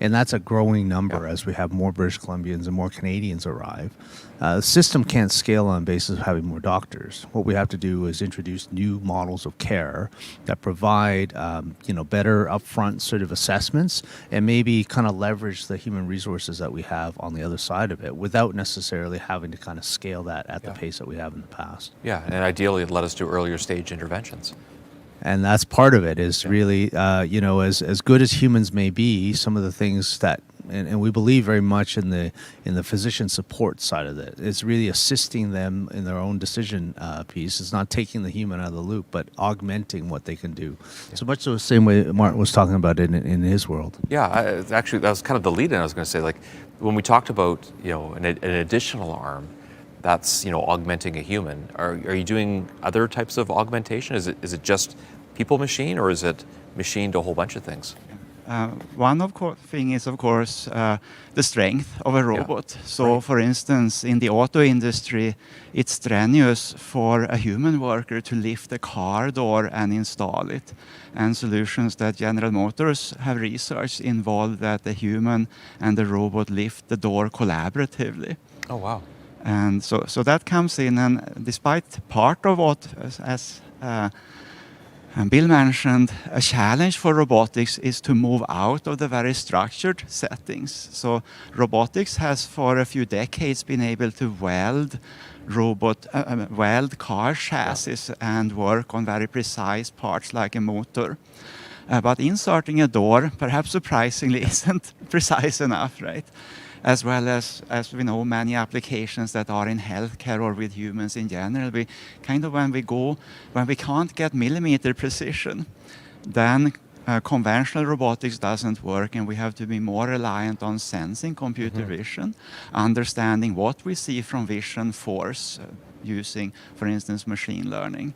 And that's a growing number as we have more British Columbians and more Canadians arrive. The system can't scale on the basis of having more doctors. What we have to do is introduce new models of care that provide, better upfront sort of assessments, and maybe kind of leverage the human resources that we have on the other side of it without necessarily having to kind of scale that at the pace that we have in the past. Yeah, and ideally it let us do earlier stage interventions. And that's part of it, is really, as good as humans may be, some of the things that, and we believe very much in the physician support side of it. It's really assisting them in their own decision piece. It's not taking the human out of the loop, but augmenting what they can do. Yeah. So much the same way Martin was talking about it in his world. Yeah, actually, that was kind of the lead-in I was going to say. Like, when we talked about, an additional arm, that's, augmenting a human. Are you doing other types of augmentation? Is it just people machine, or is it machine to a whole bunch of things? One thing is, of course, the strength of a robot. So, for instance, in the auto industry, it's strenuous for a human worker to lift a car door and install it. And solutions that General Motors have researched involve that the human and the robot lift the door collaboratively. Oh, wow. And so that comes in, and despite part of what, as Bill mentioned, a challenge for robotics is to move out of the very structured settings. So robotics has for a few decades been able to weld car chassis and work on very precise parts like a motor. But inserting a door, perhaps surprisingly, isn't precise enough, right? As well as we know, many applications that are in healthcare or with humans in general, when we can't get millimeter precision, then conventional robotics doesn't work, and we have to be more reliant on sensing computer vision, understanding what we see from vision force, using, for instance, machine learning.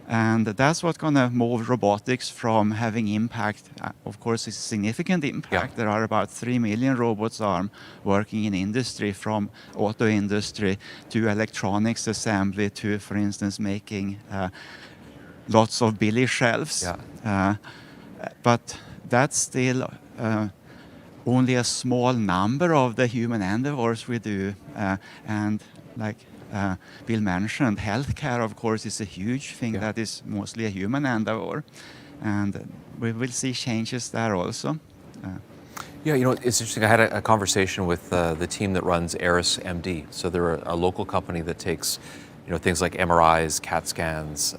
And that's what's going to move robotics from having impact. Of course, it's a significant impact. Yeah. There are about 3 million robots working in industry, from auto industry to electronics assembly to, for instance, making lots of billy shelves. Yeah. But that's still only a small number of the human endeavors we do. And like Bill mentioned, healthcare, of course, is a huge thing that is mostly a human endeavor. And we will see changes there also. Yeah, you know, it's interesting. I had a conversation with the team that runs Eris MD. So they're a local company that takes, you know, things like MRIs, CAT scans,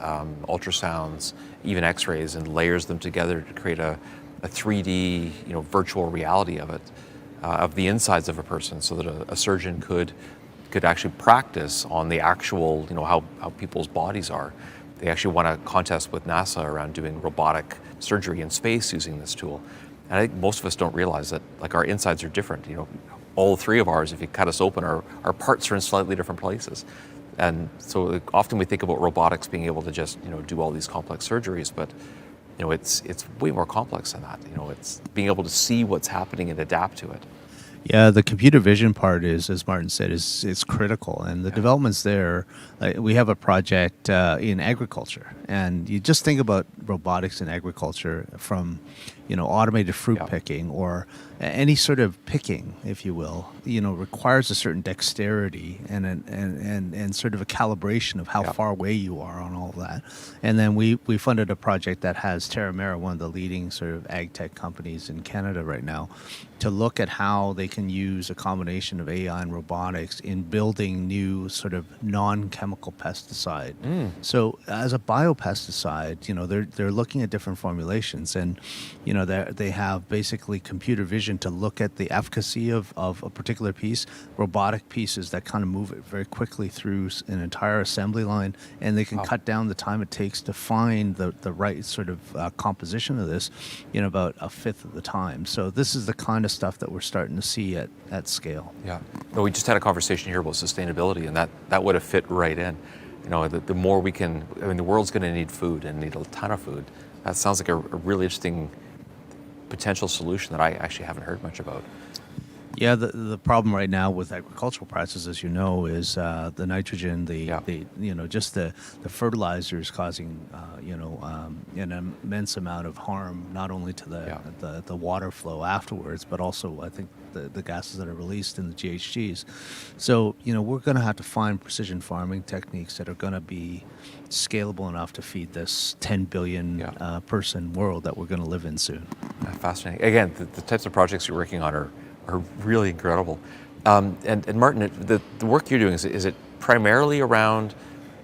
ultrasounds, even X-rays, and layers them together to create a 3D, you know, virtual reality of it, of the insides of a person, so that a surgeon could actually practice on the actual, you know, how people's bodies are. They actually won a contest with NASA around doing robotic surgery in space using this tool. And I think most of us don't realize that, like, our insides are different. You know, all three of ours, if you cut us open, our parts are in slightly different places. And so often we think about robotics being able to just, you know, do all these complex surgeries, but, you know, it's way more complex than that. You know, it's being able to see what's happening and adapt to it. Yeah, the computer vision part is, as Martin said, is critical, and the developments there. We have a project in agriculture, and you just think about robotics in agriculture, from, you know, automated fruit picking or any sort of picking, if you will. You know, requires a certain dexterity and sort of a calibration of how far away you are on all of that. And then we funded a project that has Terramera, one of the leading sort of ag tech companies in Canada right now, to look at how they can use a combination of AI and robotics in building new sort of non-chemical pesticide. So as a biopesticide, you know, they're looking at different formulations, and, you know, they have basically computer vision to look at the efficacy of a particular piece, robotic pieces that kind of move it very quickly through an entire assembly line, and they can cut down the time it takes to find the right sort of composition of this in about a fifth of the time. So this is the kind of stuff that we're starting to see at scale. Yeah. No, we just had a conversation here about sustainability, and that would have fit right in. You know, the more we can, I mean, the world's going to need food and need a ton of food. That sounds like a really interesting potential solution that I actually haven't heard much about. Yeah, the problem right now with agricultural practices, as you know, is the nitrogen, the you know, just the fertilizers causing an immense amount of harm, not only to the water flow afterwards, but also, I think, the gases that are released in the GHGs. So, you know, we're going to have to find precision farming techniques that are going to be scalable enough to feed this 10 billion person world that we're going to live in soon. Fascinating. Again, the types of projects you're working on are really incredible. And Martin, the work you're doing, is it primarily around,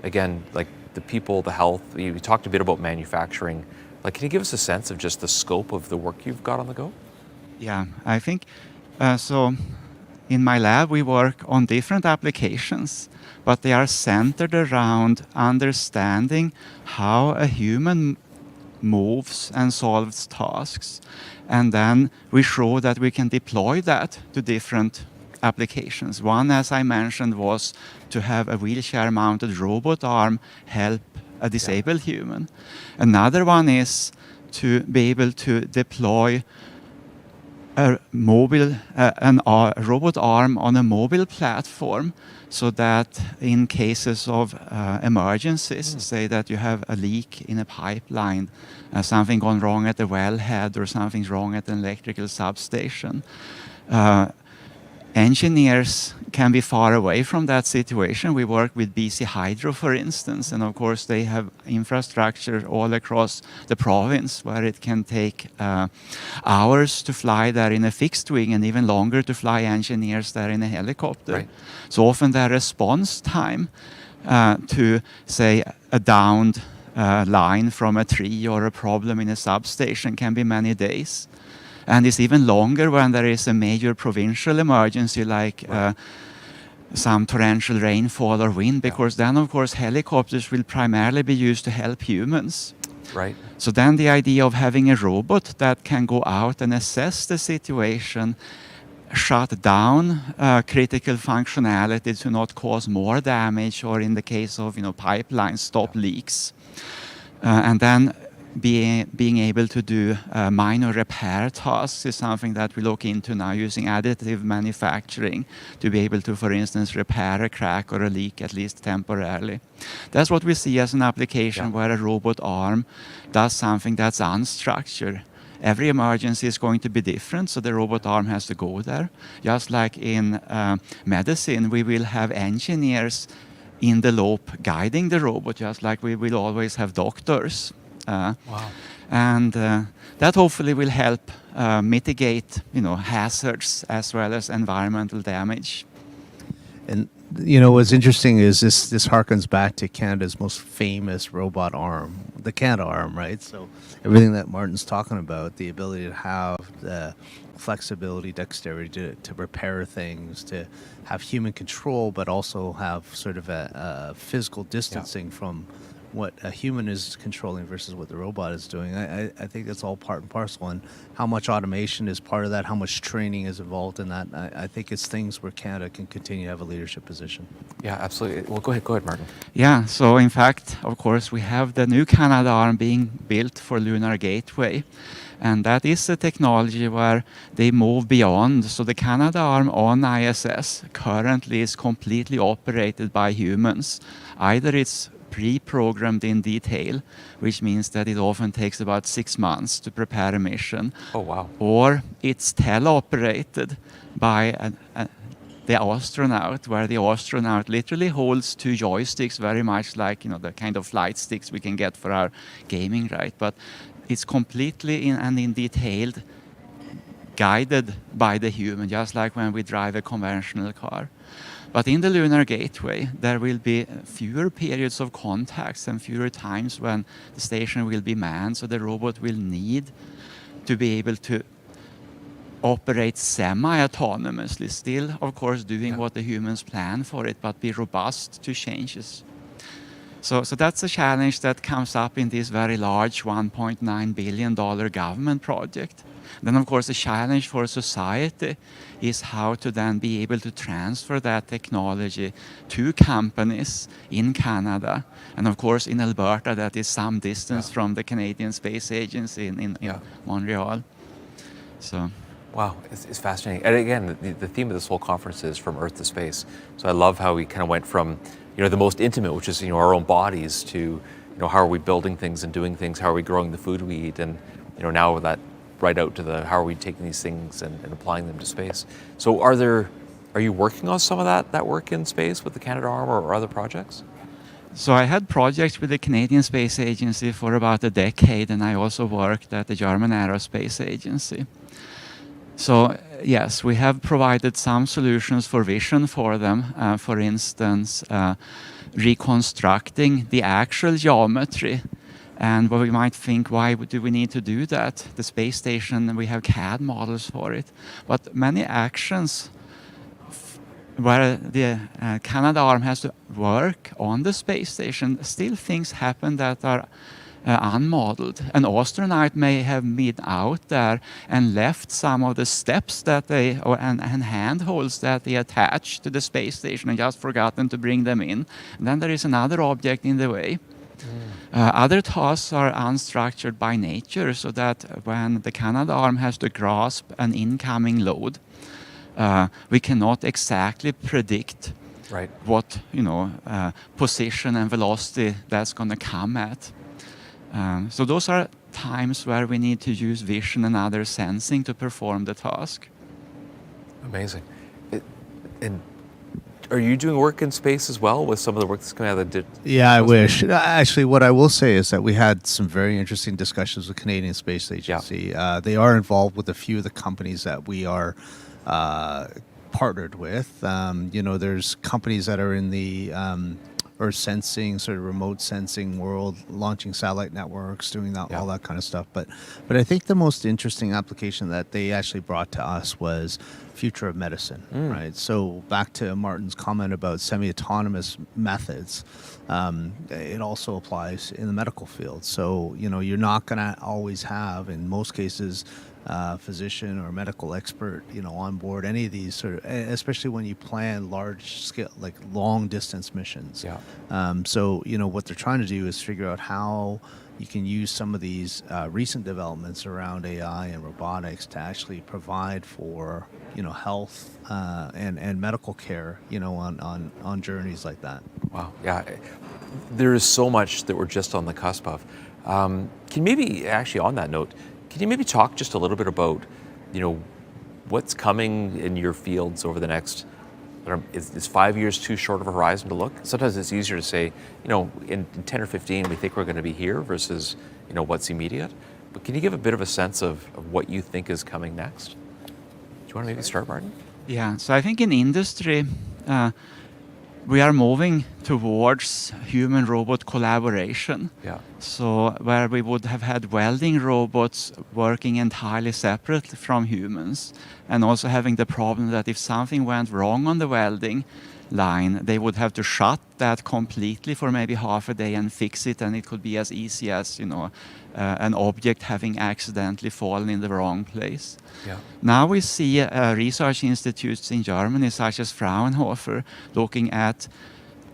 again, like the people, the health? You talked a bit about manufacturing. Like, can you give us a sense of just the scope of the work you've got on the go? Yeah, I think so. In my lab, we work on different applications, but they are centered around understanding how a human moves and solves tasks. And then we show that we can deploy that to different applications. One, as I mentioned, was to have a wheelchair-mounted robot arm help a disabled human. Another one is to be able to deploy a robot arm on a mobile platform, so that in cases of emergencies, say that you have a leak in a pipeline, something gone wrong at the wellhead, or something's wrong at an electrical substation, engineers can be far away from that situation. We work with BC Hydro, for instance, and of course they have infrastructure all across the province where it can take hours to fly there in a fixed wing, and even longer to fly engineers there in a helicopter. Right. So often the response time to, say, a downed line from a tree or a problem in a substation can be many days. And it's even longer when there is a major provincial emergency, like some torrential rainfall or wind, because then, of course, helicopters will primarily be used to help humans. Right. So then the idea of having a robot that can go out and assess the situation, shut down critical functionality to not cause more damage, or in the case of, you know, pipelines, stop leaks, and then being able to do minor repair tasks is something that we look into now, using additive manufacturing to be able to, for instance, repair a crack or a leak, at least temporarily. That's what we see as an application where a robot arm does something that's unstructured. Every emergency is going to be different, so the robot arm has to go there. Just like in medicine, we will have engineers in the loop guiding the robot, just like we will always have doctors. Wow. And that hopefully will help mitigate, hazards as well as environmental damage. And what's interesting is this harkens back to Canada's most famous robot arm, the Canada arm, right? So everything that Martin's talking about, the ability to have the flexibility, dexterity to repair things, to have human control, but also have sort of a physical distancing from what a human is controlling versus what the robot is doing. I think that's all part and parcel, and how much automation is part of that, how much training is involved in that. I think it's things where Canada can continue to have a leadership position. Yeah, absolutely. Well, go ahead, Martin. Yeah, so in fact, of course, we have the new Canada arm being built for Lunar Gateway. And that is a technology where they move beyond. So the Canada arm on ISS currently is completely operated by humans. Either it's pre-programmed in detail, which means that it often takes about 6 months to prepare a mission. Oh, wow. Or it's teleoperated by the astronaut, where the astronaut literally holds 2 joysticks, very much like the kind of flight sticks we can get for our gaming, right? But it's completely in detailed, guided by the human, just like when we drive a conventional car. But in the Lunar Gateway, there will be fewer periods of contacts and fewer times when the station will be manned, so the robot will need to be able to operate semi-autonomously, still, of course, doing what the humans plan for it, but be robust to changes. So that's a challenge that comes up in this very large $1.9 billion government project. Then, of course, the challenge for society is how to then be able to transfer that technology to companies in Canada. And, of course, in Alberta, that is some distance from the Canadian Space Agency in Montreal. So. Wow, it's fascinating. And again, the theme of this whole conference is from Earth to space. So I love how we kind of went from the most intimate, which is our own bodies, to how are we building things and doing things, how are we growing the food we eat, and now that right out to the how are we taking these things and applying them to space. So are you working on some of that work in space with the Canada Arm or other projects? So I had projects with the Canadian Space Agency for about a decade, and I also worked at the German Aerospace Agency. So yes, we have provided some solutions for vision for them. For instance, reconstructing the actual geometry. And what we might think, why do we need to do that? The space station, we have CAD models for it. But many actions where the Canadarm has to work on the space station, still things happen that are unmodeled. An astronaut may have been out there and left some of the steps that and handholds that they attach to the space station and just forgotten to bring them in. And then there is another object in the way. Other tasks are unstructured by nature, so that when the Canadarm has to grasp an incoming load, we cannot exactly predict what position and velocity that's going to come at. So those are times where we need to use vision and other sensing to perform the task. Amazing. And are you doing work in space as well with some of the work that's coming out of the... Yeah, I wish. Actually, what I will say is that we had some very interesting discussions with Canadian Space Agency. Yeah. They are involved with a few of the companies that we are partnered with. There's companies that are in the Earth sensing, sort of remote sensing world, launching satellite networks, doing all that kind of stuff. But I think the most interesting application that they actually brought to us was future of medicine, right? So back to Martin's comment about semi-autonomous methods, it also applies in the medical field. So, you're not going to always have, in most cases, physician or medical expert, on board any of these sort of, especially when you plan large scale, like long distance missions. So, what they're trying to do is figure out how you can use some of these recent developments around AI and robotics to actually provide for, health and medical care, on journeys like that. Wow. Yeah. There is so much that we're just on the cusp of. Can maybe, actually on that note, can you maybe talk just a little bit about, what's coming in your fields over the next Is 5 years too short of a horizon to look? Sometimes it's easier to say, in 10 or 15, we think we're going to be here versus, what's immediate. But can you give a bit of a sense of what you think is coming next? Do you want to maybe start, Martin? Yeah, so I think in industry, we are moving towards human-robot collaboration. Yeah. So where we would have had welding robots working entirely separately from humans, and also having the problem that if something went wrong on the welding line, they would have to shut that completely for maybe half a day and fix it, and it could be as easy as an object having accidentally fallen in the wrong place. Yeah. Now we see research institutes in Germany, such as Fraunhofer, looking at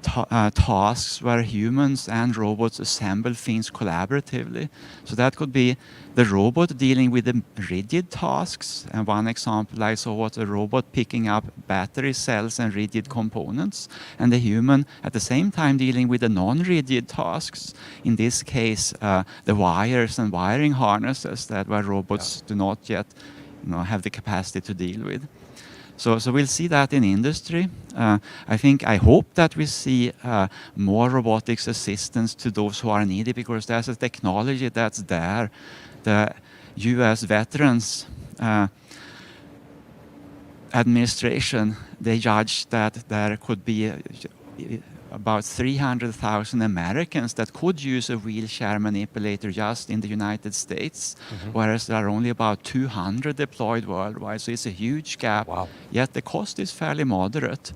tasks where humans and robots assemble things collaboratively. So that could be the robot dealing with the rigid tasks. And one example I saw was a robot picking up battery cells and rigid components, and the human at the same time dealing with the non-rigid tasks. In this case, the wires and wiring harnesses that where robots do not yet have the capacity to deal with. So we'll see that in industry. I hope that we see more robotics assistance to those who are needed, because there's a technology that's there. The U.S. Veterans Administration, they judged that there could be about 300,000 Americans that could use a wheelchair manipulator just in the United States, whereas there are only about 200 deployed worldwide. So it's a huge gap. Wow. Yet the cost is fairly moderate.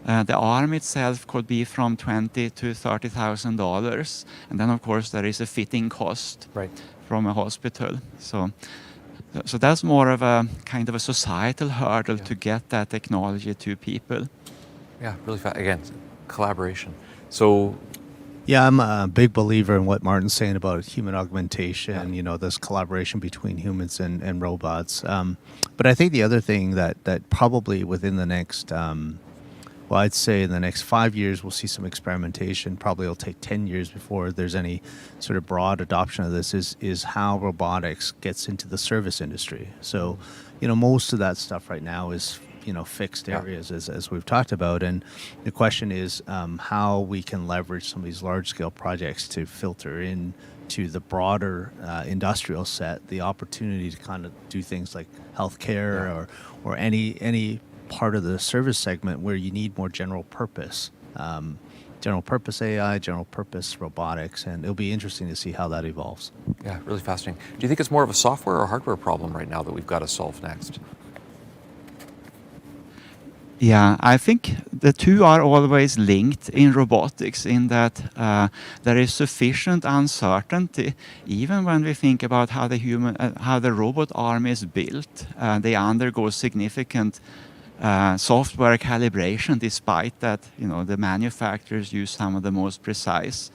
The arm itself could be from $20,000 to $30,000, and then of course there is a fitting cost from a hospital. So that's more of a kind of a societal hurdle to get that technology to people. Yeah, really fast. Again, collaboration. So yeah, I'm a big believer in what Martin's saying about human augmentation, this collaboration between humans and robots. But I think the other thing that probably within the next, I'd say in the next 5 years, we'll see some experimentation. Probably it'll take 10 years before there's any sort of broad adoption of this, is how robotics gets into the service industry. So, most of that stuff right now is fixed areas, as we've talked about, and the question is how we can leverage some of these large-scale projects to filter in to the broader industrial set, the opportunity to kind of do things like healthcare or any part of the service segment where you need more general purpose AI, general purpose robotics, and it'll be interesting to see how that evolves. Yeah, really fascinating. Do you think it's more of a software or hardware problem right now that we've got to solve next? Yeah, I think the two are always linked in robotics, in that there is sufficient uncertainty, even when we think about how the robot arm is built. They undergo significant software calibration, despite that the manufacturers use some of the most precise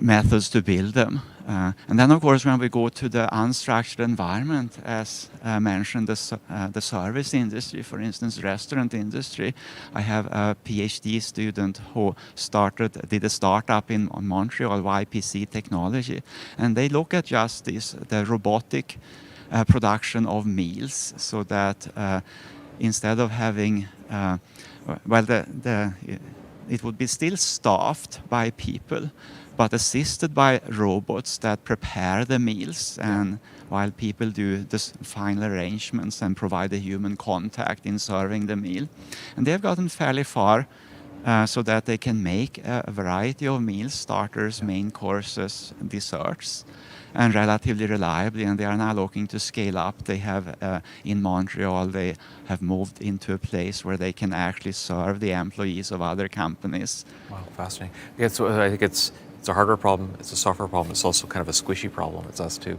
methods to build them. And then, of course, when we go to the unstructured environment, as mentioned, the service industry, for instance, restaurant industry, I have a PhD student who did a startup in Montreal, YPC Technology, and they look at just the robotic production of meals, so that instead of having, it would be still staffed by people, but assisted by robots that prepare the meals, and while people do the final arrangements and provide the human contact in serving the meal. And they've gotten fairly far so that they can make a variety of meals, starters, main courses, desserts, and relatively reliably, and they are now looking to scale up. They have, in Montreal, they have moved into a place where they can actually serve the employees of other companies. Wow, fascinating. Yeah, so I think it's a hardware problem, it's a software problem, it's also kind of a squishy problem, it's us too.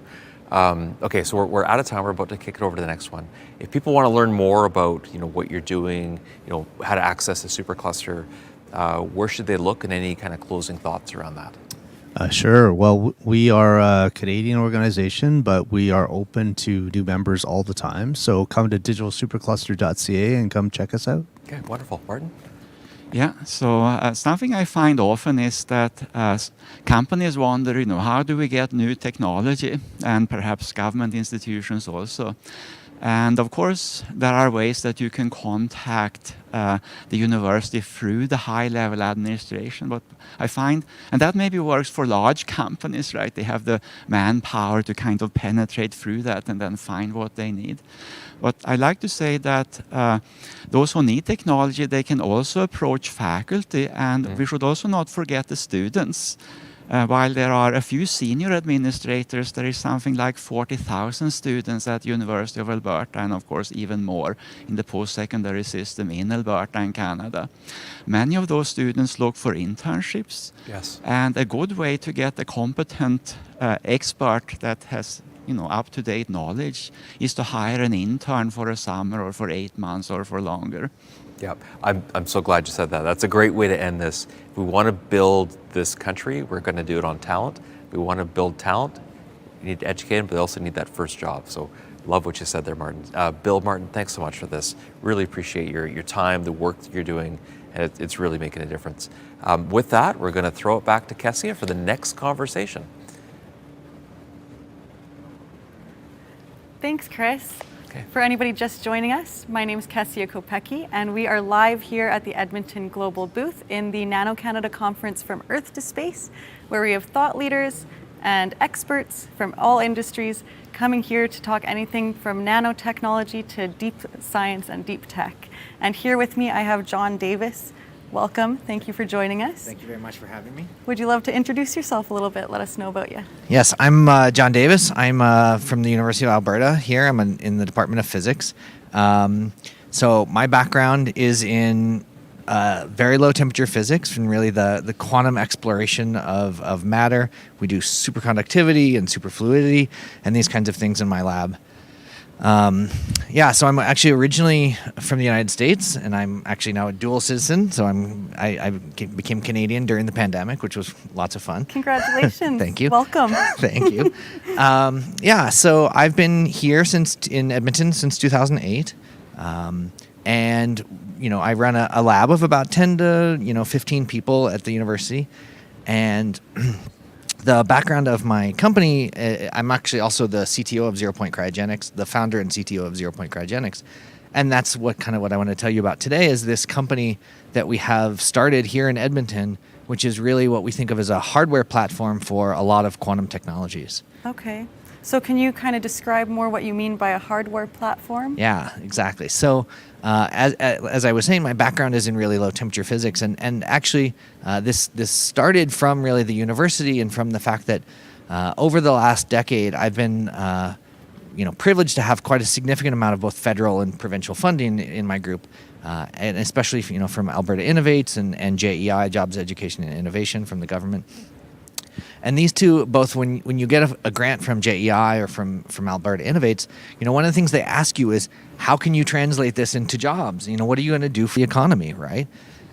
Okay, so we're out of time, we're about to kick it over to the next one. If people want to learn more about what you're doing, how to access the Supercluster, where should they look, and any kind of closing thoughts around that? Sure. Well, we are a Canadian organization, but we are open to new members all the time. So come to digitalsupercluster.ca and come check us out. Okay, wonderful. Martin? Yeah, so something I find often is that companies wonder, how do we get new technology, and perhaps government institutions also. And of course, there are ways that you can contact the university through the high-level administration. But I find, and that maybe works for large companies, right? They have the manpower to kind of penetrate through that and then find what they need. But I like to say that those who need technology, they can also approach faculty, and we should also not forget the students. While there are a few senior administrators, there is something like 40,000 students at University of Alberta, and of course even more in the post-secondary system in Alberta and Canada. Many of those students look for internships. Yes. And a good way to get a competent expert that has up-to-date knowledge is to hire an intern for a summer or for 8 months or for longer. Yep, I'm so glad you said that. That's a great way to end this. If we want to build this country, we're going to do it on talent. If we want to build talent, you need to educate them, but they also need that first job. So love what you said there, Martin. Bill, Martin, thanks so much for this. Really appreciate your time, the work that you're doing, and it's really making a difference. With that, we're going to throw it back to Kessia for the next conversation. Thanks, Chris. Okay. For anybody just joining us, my name is Kessia Kopecky, and we are live here at the Edmonton Global booth in the NanoCanada conference From Earth to Space, where we have thought leaders and experts from all industries coming here to talk anything from nanotechnology to deep science and deep tech. And here with me, I have John Davis. Welcome. Thank you for joining us. Thank you very much for having me. Would you love to introduce yourself a little bit? Let us know about you. Yes, I'm John Davis. I'm from the University of Alberta here. I'm in the Department of Physics. So my background is in very low temperature physics and really the quantum exploration of matter. We do superconductivity and superfluidity and these kinds of things in my lab. So I'm actually originally from the United States, and I'm actually now a dual citizen. So I became Canadian during the pandemic, which was lots of fun. Congratulations. Thank you. Welcome. Thank you. So I've been here in Edmonton since 2008. And I run a lab of about 10 to 15 people at the university. And the background of my company, I'm actually also the CTO of 0 Point Cryogenics, the founder and CTO of 0 Point Cryogenics. And that's what I want to tell you about today is this company that we have started here in Edmonton, which is really what we think of as a hardware platform for a lot of quantum technologies. Okay. So can you kind of describe more what you mean by a hardware platform? Yeah, exactly. So as I was saying, my background is in really low temperature physics, and actually this started from really the university and from the fact that over the last decade I've been privileged to have quite a significant amount of both federal and provincial funding in my group, and especially from Alberta Innovates and JEI, Jobs, Education and Innovation from the government. And these two, both when you get a grant from JEI or from Alberta Innovates, one of the things they ask you is, how can you translate this into jobs? What are you going to do for the economy, right?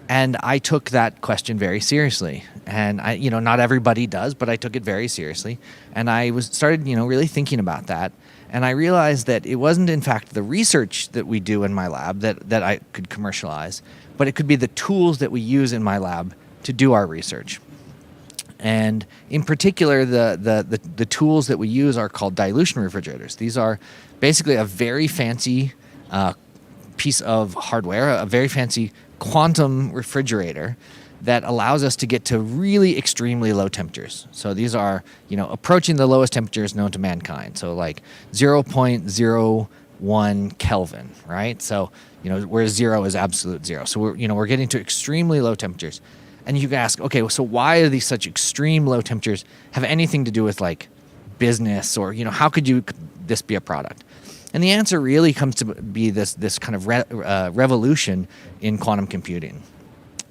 And I took that question very seriously. And not everybody does, but I took it very seriously. And I started really thinking about that. And I realized that it wasn't, in fact, the research that we do in my lab that I could commercialize, but it could be the tools that we use in my lab to do our research. And in particular, the tools that we use are called dilution refrigerators. These are basically a very fancy piece of hardware, a very fancy quantum refrigerator that allows us to get to really extremely low temperatures. So these are, approaching the lowest temperatures known to mankind. So like 0.01 Kelvin, right? So, where 0 is absolute 0. So we're getting to extremely low temperatures. And you can ask, okay, so why are these such extreme low temperatures have anything to do with like business or, how could this be a product? And the answer really comes to be this kind of revolution in quantum computing.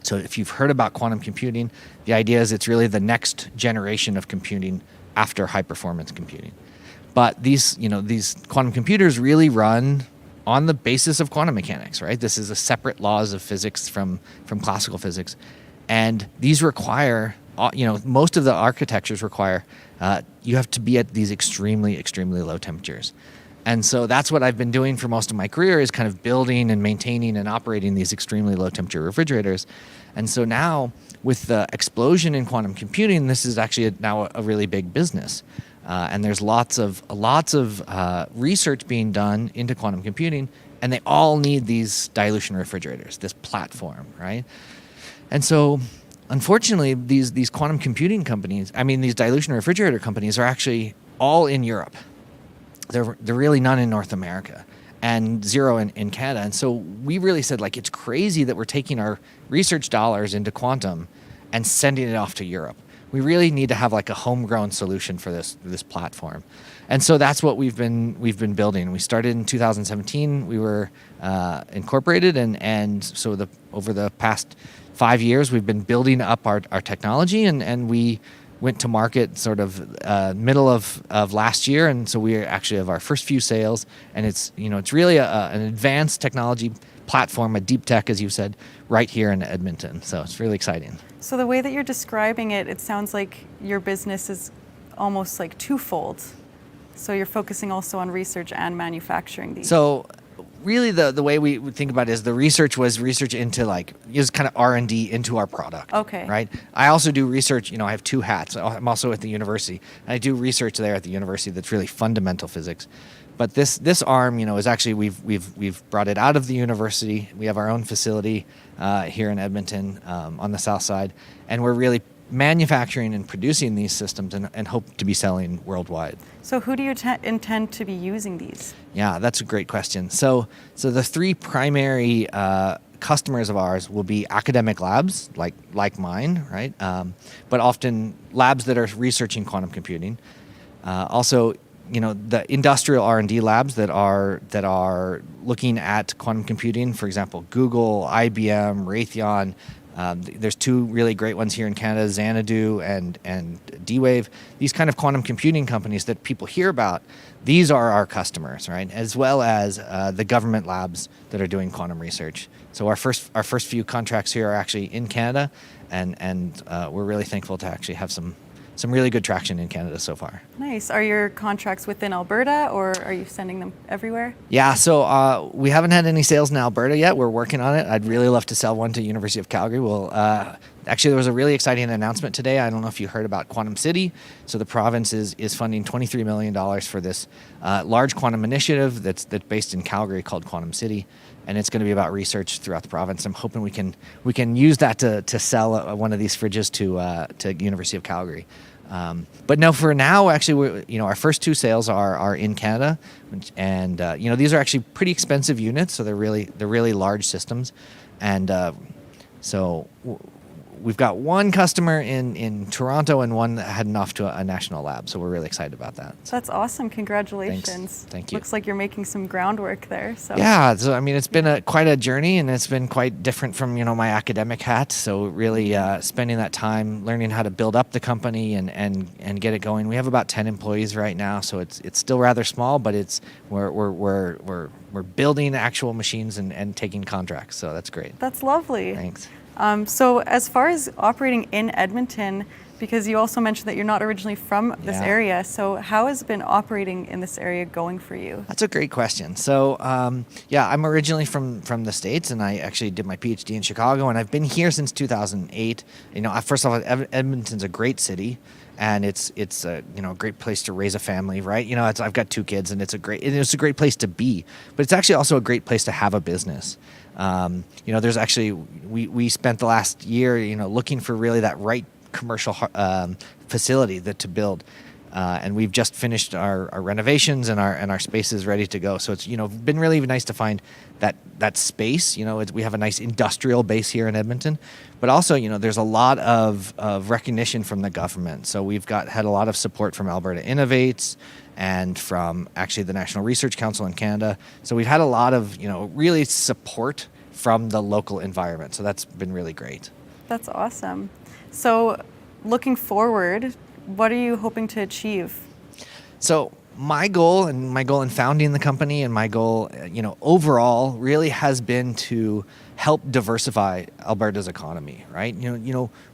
So if you've heard about quantum computing, the idea is it's really the next generation of computing after high performance computing. But these quantum computers really run on the basis of quantum mechanics, right? This is a separate laws of physics from classical physics. And these require, most of the architectures require, you have to be at these extremely, extremely low temperatures. And so that's what I've been doing for most of my career is kind of building and maintaining and operating these extremely low temperature refrigerators. And so now with the explosion in quantum computing, this is actually now a really big business. and there's lots of research being done into quantum computing, and they all need these dilution refrigerators, this platform, right? And so, unfortunately, these quantum computing companies, these dilution refrigerator companies, are actually all in Europe. They're really none in North America, and zero in Canada. And so we really said, like, it's crazy that we're taking our research dollars into quantum and sending it off to Europe. We really need to have like a homegrown solution for this platform. And so that's what we've been building. We started in 2017. We were incorporated, and so over the past 5 years, we've been building up our technology, and we went to market sort of middle of last year, and so we actually have our first few sales, and it's really an advanced technology platform, a deep tech, as you said, right here in Edmonton. So it's really exciting. So the way that you're describing it, it sounds like your business is almost like twofold. So you're focusing also on research and manufacturing these. So really the way we would think about it is the research was research into is kind of R&D into our product. Okay. Right? I also do research, I have two hats. I'm also at the university. I do research there at the university that's really fundamental physics. But this arm, is actually we've brought it out of the university. We have our own facility here in Edmonton on the south side, and we're really manufacturing and producing these systems and hope to be selling worldwide. So who do you intend to be using these? Yeah, that's a great question. So the three primary customers of ours will be academic labs like mine, right? But often labs that are researching quantum computing. Also, the industrial R&D labs that are looking at quantum computing, for example, Google, IBM, Raytheon. There's two really great ones here in Canada, Xanadu and D-Wave. These kind of quantum computing companies that people hear about, these are our customers, right? As well as the government labs that are doing quantum research. So our first few contracts here are actually in Canada, and we're really thankful to actually have some really good traction in Canada so far. Nice. Are your contracts within Alberta, or are you sending them everywhere? Yeah, so we haven't had any sales in Alberta yet. We're working on it. I'd really love to sell one to University of Calgary. Well, actually, there was a really exciting announcement today. I don't know if you heard about Quantum City. So the province is funding $23 million for this large quantum initiative that's based in Calgary called Quantum City. And it's going to be about research throughout the province. I'm hoping we can use that to sell one of these fridges to University of Calgary. But no, for now, actually, our first two sales are in Canada, and these are actually pretty expensive units, so they're really large systems, and so we've got one customer in Toronto and one heading off to a national lab, so we're really excited about that. That's awesome. Congratulations. Thanks. Thank you. Looks like you're making some groundwork there. So. Yeah, so it's been quite a journey, and it's been quite different from my academic hat. So really spending that time learning how to build up the company and get it going. We have about 10 employees right now, so it's still rather small, but we're building actual machines and taking contracts. So that's great. That's lovely. Thanks. So as far as operating in Edmonton, because you also mentioned that you're not originally from this area, so how has been operating in this area going for you? That's a great question. So I'm originally from the States, and I actually did my PhD in Chicago, and I've been here since 2008. First of all, Edmonton's a great city, and it's a great place to raise a family, right? I've got two kids, and it's a great place to be, but it's actually also a great place to have a business. There's actually we spent the last year looking for really that right commercial facility to build, and we've just finished our renovations, and our space is ready to go. So it's been really nice to find that space. We have a nice industrial base here in Edmonton, but also there's a lot of recognition from the government. So we've had a lot of support from Alberta Innovates and from actually the National Research Council in Canada. So we've had a lot of really support from the local environment. So that's been really great. That's awesome. So looking forward, what are you hoping to achieve? So my goal in founding the company, and my goal, overall, really has been to help diversify Alberta's economy. Right?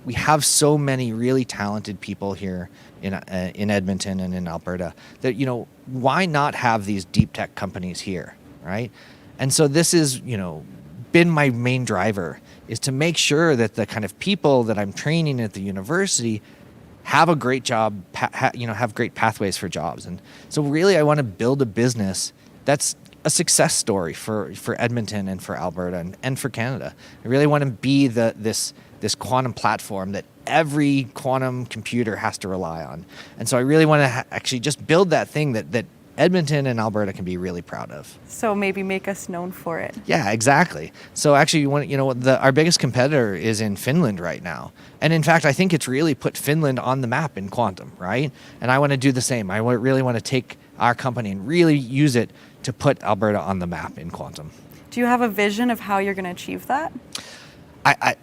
We have so many really talented people here in Edmonton and in Alberta that why not have these deep tech companies here, right? And so this is been my main driver, is to make sure that the kind of people that I'm training at the university have a great job, have great pathways for jobs. And so really I want to build a business that's a success story for Edmonton and for Alberta and for Canada. I really want to be this quantum platform that every quantum computer has to rely on. And so I really want to actually just build that thing that Edmonton and Alberta can be really proud of. So maybe make us known for it. Yeah, exactly. So actually, our biggest competitor is in Finland right now. And in fact, I think it's really put Finland on the map in quantum, right? And I want to do the same. I really want to take our company and really use it to put Alberta on the map in quantum. Do you have a vision of how you're going to achieve that?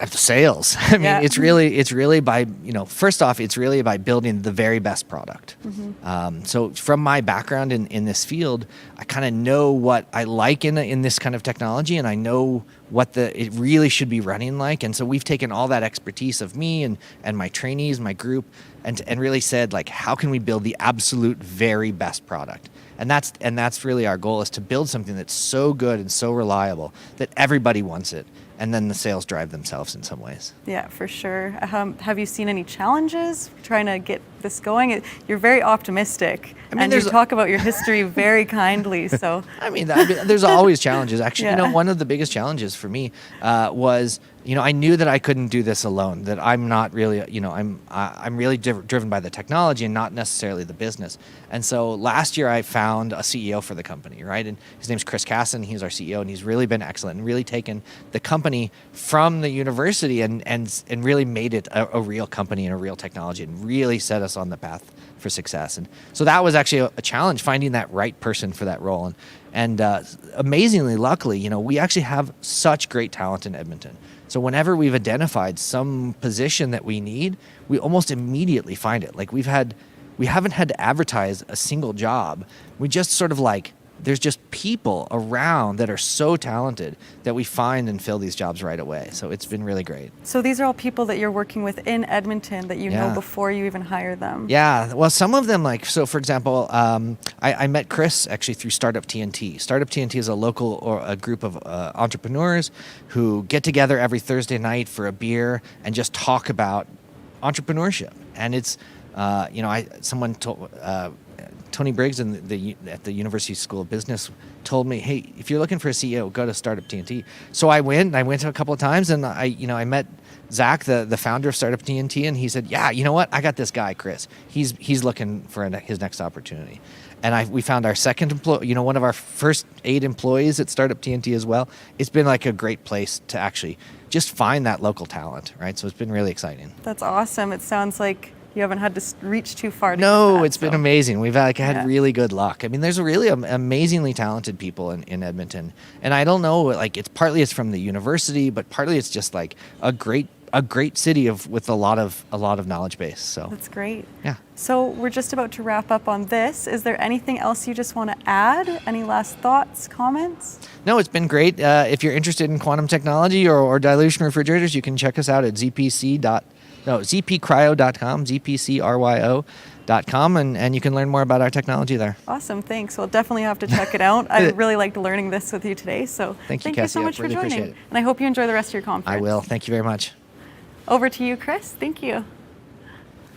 Sales. I mean, it's really by, first off, it's really by building the very best product. So from my background in this field, I kind of know what I like in this kind of technology, and I know what it really should be running like. And so we've taken all that expertise of me and my trainees, my group, and really said, like, how can we build the absolute very best product? And that's really our goal, is to build something that's so good and so reliable that everybody wants it. And then the sales drive themselves in some ways. Yeah, for sure. Have you seen any challenges trying to get this going? You're very optimistic, and you talk about your history very kindly. So there's always challenges. Actually, one of the biggest challenges for me was, I knew that I couldn't do this alone. That I'm not really, I'm really driven by the technology and not necessarily the business. And so last year I found a CEO for the company, right? And his name's Chris Casson. He's our CEO, and he's really been excellent and really taken the company from the university and really made it a real company and a real technology, and really set us on the path for success. And so that was actually a challenge, finding that right person for that role. And amazingly, luckily, we actually have such great talent in Edmonton. So whenever we've identified some position that we need, we almost immediately find it. Like we haven't had to advertise a single job. We just sort of there's just people around that are so talented that we find and fill these jobs right away. So it's been really great. So these are all people that you're working with in Edmonton that you know before you even hire them? Yeah. Well, some of them, for example, I met Chris actually through Startup TNT. Startup TNT is a local or a group of entrepreneurs who get together every Thursday night for a beer and just talk about entrepreneurship. And it's, someone told... Tony Briggs at the University School of Business told me, hey, if you're looking for a CEO, go to Startup TNT. So I went a couple of times, and I met Zach, the founder of Startup TNT, and he said, yeah, you know what? I got this guy, Chris. He's looking for his next opportunity. And we found our second employee, one of our first 8 employees at Startup TNT as well. It's been like a great place to actually just find that local talent, right? So it's been really exciting. That's awesome. It sounds like you haven't had to reach too far to No, it's been amazing. We've had really good luck. I mean, there's really amazingly talented people in Edmonton. And I don't know, it's partly it's from the university, but partly it's just like a great city with a lot of knowledge base. So that's great. Yeah. So we're just about to wrap up on this. Is there anything else you just want to add? Any last thoughts, comments? No, it's been great. If you're interested in quantum technology or dilution refrigerators, you can check us out at zpcryo.com, zpcryo.com, and you can learn more about our technology there. Awesome, thanks. We'll definitely have to check it out. I really liked learning this with you today, so thank you so much really for joining. Appreciate it. And I hope you enjoy the rest of your conference. I will. Thank you very much. Over to you, Chris. Thank you.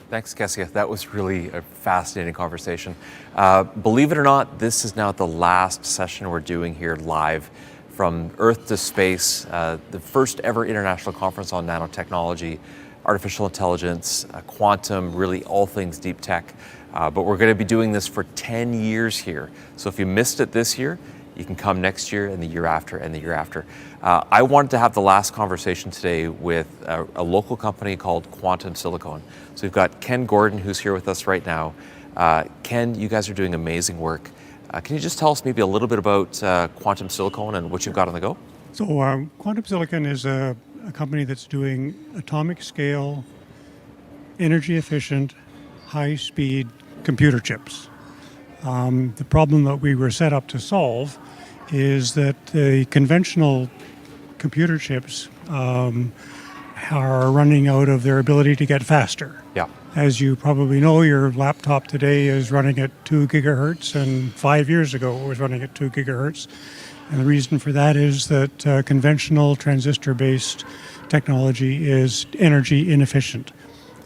Thanks, Kessia. That was really a fascinating conversation. Believe it or not, this is now the last session we're doing here live from Earth to Space, the first ever international conference on nanotechnology, artificial intelligence, quantum, really all things deep tech. But we're going to be doing this for 10 years here. So if you missed it this year, you can come next year and the year after and the year after. I wanted to have the last conversation today with a local company called Quantum Silicone. So we've got Ken Gordon, who's here with us right now. Ken, you guys are doing amazing work. Can you just tell us maybe a little bit about Quantum Silicone and what you've got on the go? So Quantum Silicon is a company that's doing atomic scale, energy efficient, high speed computer chips. The problem that we were set up to solve is that the conventional computer chips are running out of their ability to get faster. Yeah. As you probably know, your laptop today is running at 2 gigahertz, and 5 years ago it was running at 2 gigahertz. And the reason for that is that conventional transistor-based technology is energy inefficient.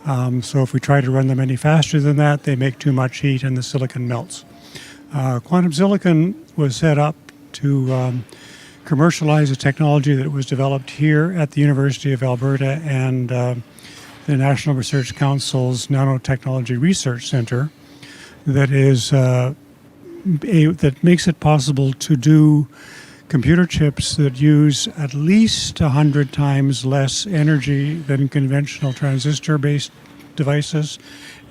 So if we try to run them any faster than that, they make too much heat and the silicon melts. Quantum silicon was set up to commercialize a technology that was developed here at the University of Alberta and the National Research Council's Nanotechnology Research Center that is that makes it possible to do computer chips that use at least 100 times less energy than conventional transistor-based devices,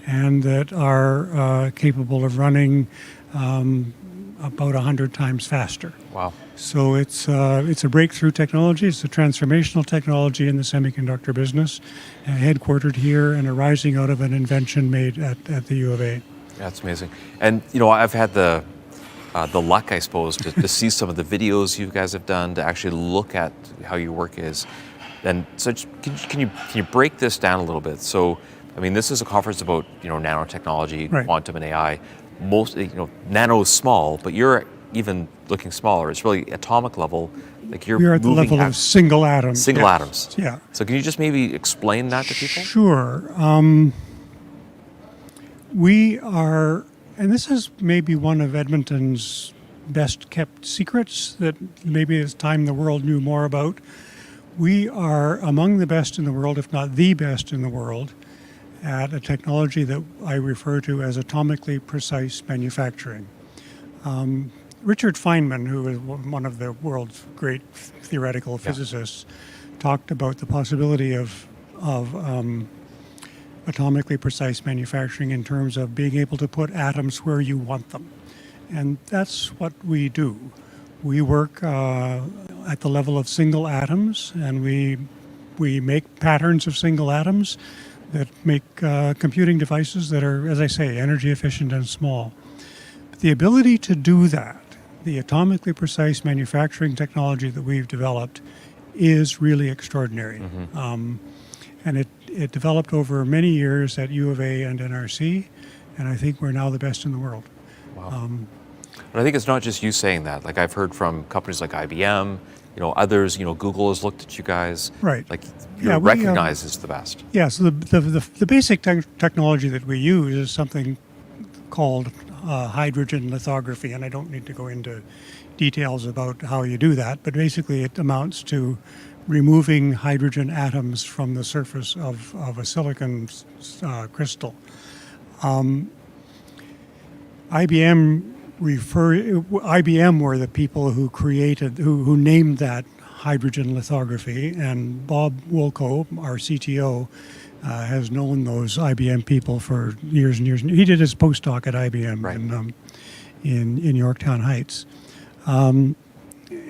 and that are capable of running about 100 times faster. Wow. So it's a breakthrough technology. It's a transformational technology in the semiconductor business, headquartered here and arising out of an invention made at the U of A. That's amazing. And I've had the luck, I suppose, to see some of the videos you guys have done, to actually look at how your work is. And so, can you break this down a little bit? So, I mean, this is a conference about nanotechnology, right, quantum, and AI. Most nano is small, but you're even looking smaller. It's really atomic level. Like we're at the level of single atoms. Single atoms. Yeah. So can you just maybe explain that to people? Sure. We are, and this is maybe one of Edmonton's best kept secrets that maybe it's time the world knew more about. We are among the best in the world, if not the best in the world, at a technology that I refer to as atomically precise manufacturing. Richard Feynman, who is one of the world's great theoretical physicists, talked about the possibility of atomically precise manufacturing in terms of being able to put atoms where you want them. And that's what we do. We work at the level of single atoms, and we make patterns of single atoms that make computing devices that are, as I say, energy efficient and small. But the ability to do that, the atomically precise manufacturing technology that we've developed, is really extraordinary. Mm-hmm. And it developed over many years at U of A and NRC, and I think we're now the best in the world. Wow. But I think it's not just you saying that. Like, I've heard from companies like IBM, others, Google has looked at you guys. Right. Like, you're recognized as the best. Yeah, so the basic technology that we use is something called hydrogen lithography, and I don't need to go into details about how you do that, but basically it amounts to removing hydrogen atoms from the surface of a silicon crystal. IBM were the people who named that hydrogen lithography, and Bob Wolko, our CTO, has known those IBM people for years and years. He did his postdoc at IBM, right, in Yorktown Heights.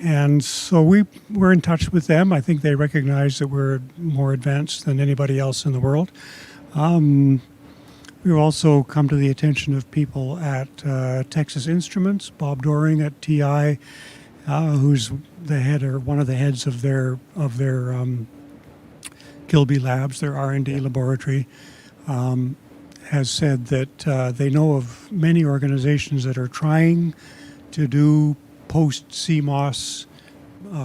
And so we're in touch with them. I think they recognize that we're more advanced than anybody else in the world. We've also come to the attention of people at Texas Instruments, Bob Doring at TI, who's the head or one of the heads of their Kilby Labs, their R&D laboratory, has said that they know of many organizations that are trying to do post-CMOS,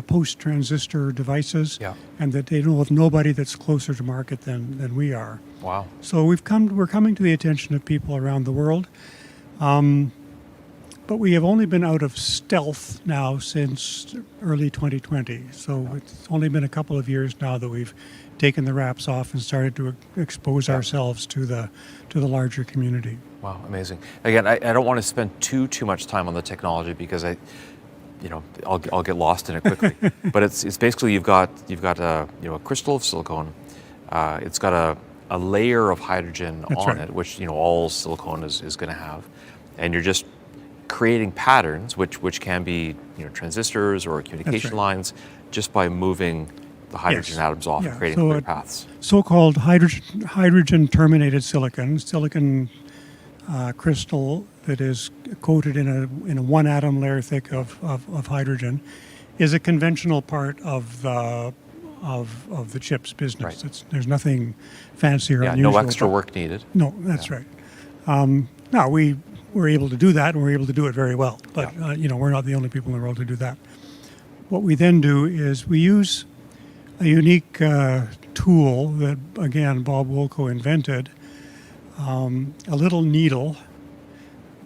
post-transistor devices, and that they know of nobody that's closer to market than we are. Wow. So we're coming to the attention of people around the world. But we have only been out of stealth now since early 2020. So it's only been a couple of years now that we've taken the wraps off and started to expose ourselves to the larger community. Wow, amazing. Again, I don't want to spend too much time on the technology because I'll get lost in it quickly. But it's basically you've got a crystal of silicone. It's got a layer of hydrogen on it, which all silicone is going to have, and you're just creating patterns, which can be transistors or communication lines, just by moving the hydrogen atoms off and creating clear paths. So-called hydrogen terminated silicon crystal that is coated in a one atom layer thick of hydrogen is a conventional part of the chips business. Right. There's nothing fancy or unusual. No extra work needed. No, that's right. Now we're able to do that, and we're able to do it very well. But we're not the only people in the world to do that. What we then do is we use a unique tool that, again, Bob Wolko invented, a little needle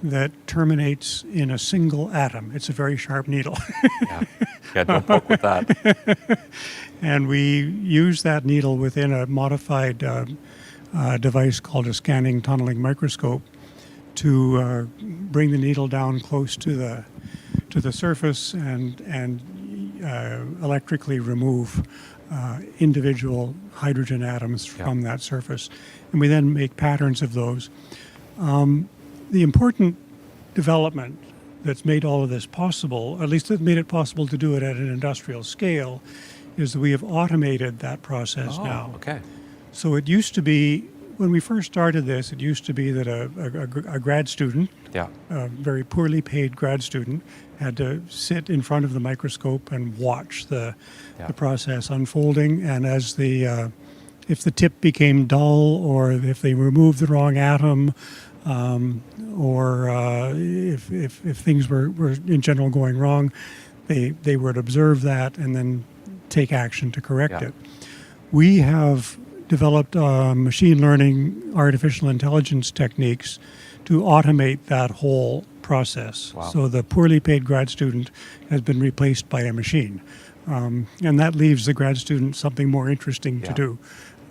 that terminates in a single atom. It's a very sharp needle. Yeah, don't poke with that. And we use that needle within a modified device called a scanning tunneling microscope to bring the needle down close to the surface and electrically remove individual hydrogen atoms from that surface. And we then make patterns of those. The important development that's made all of this possible, at least it made it possible to do it at an industrial scale, is that we have automated that process now. Okay. So it used to be, when we first started this, it used to be that a grad student, a very poorly paid grad student, had to sit in front of the microscope and watch the process unfolding. And as if the tip became dull, or if they removed the wrong atom, or if things were in general going wrong, they would observe that and then take action to correct it. We have developed machine learning, artificial intelligence techniques to automate that whole process. Wow. So the poorly paid grad student has been replaced by a machine. And that leaves the grad student something more interesting to do.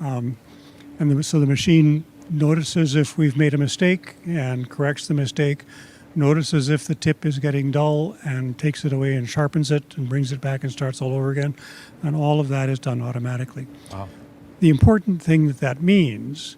So the machine notices if we've made a mistake and corrects the mistake, notices if the tip is getting dull and takes it away and sharpens it and brings it back and starts all over again. And all of that is done automatically. Wow. The important thing that means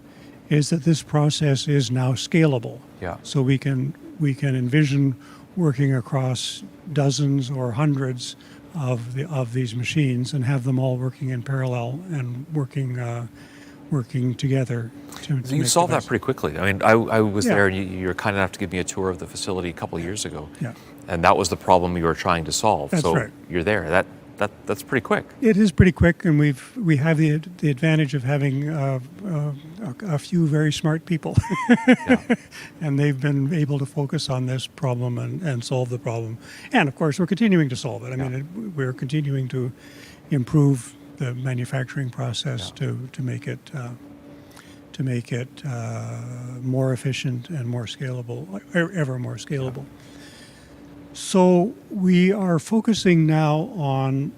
is that this process is now scalable. So we can envision working across dozens or hundreds of these machines and have them all working in parallel and working together. So you solved that pretty quickly. I mean, I was there, and you were kind enough to give me a tour of the facility a couple of years ago. And that was the problem you were trying to solve. That's so right. You're there. That's pretty quick. It is pretty quick, and we have the advantage of having a few very smart people, and they've been able to focus on this problem and solve the problem. And of course, we're continuing to solve it. I mean, we're continuing to improve the manufacturing process to make it more efficient and more scalable, ever more scalable. So we are focusing now on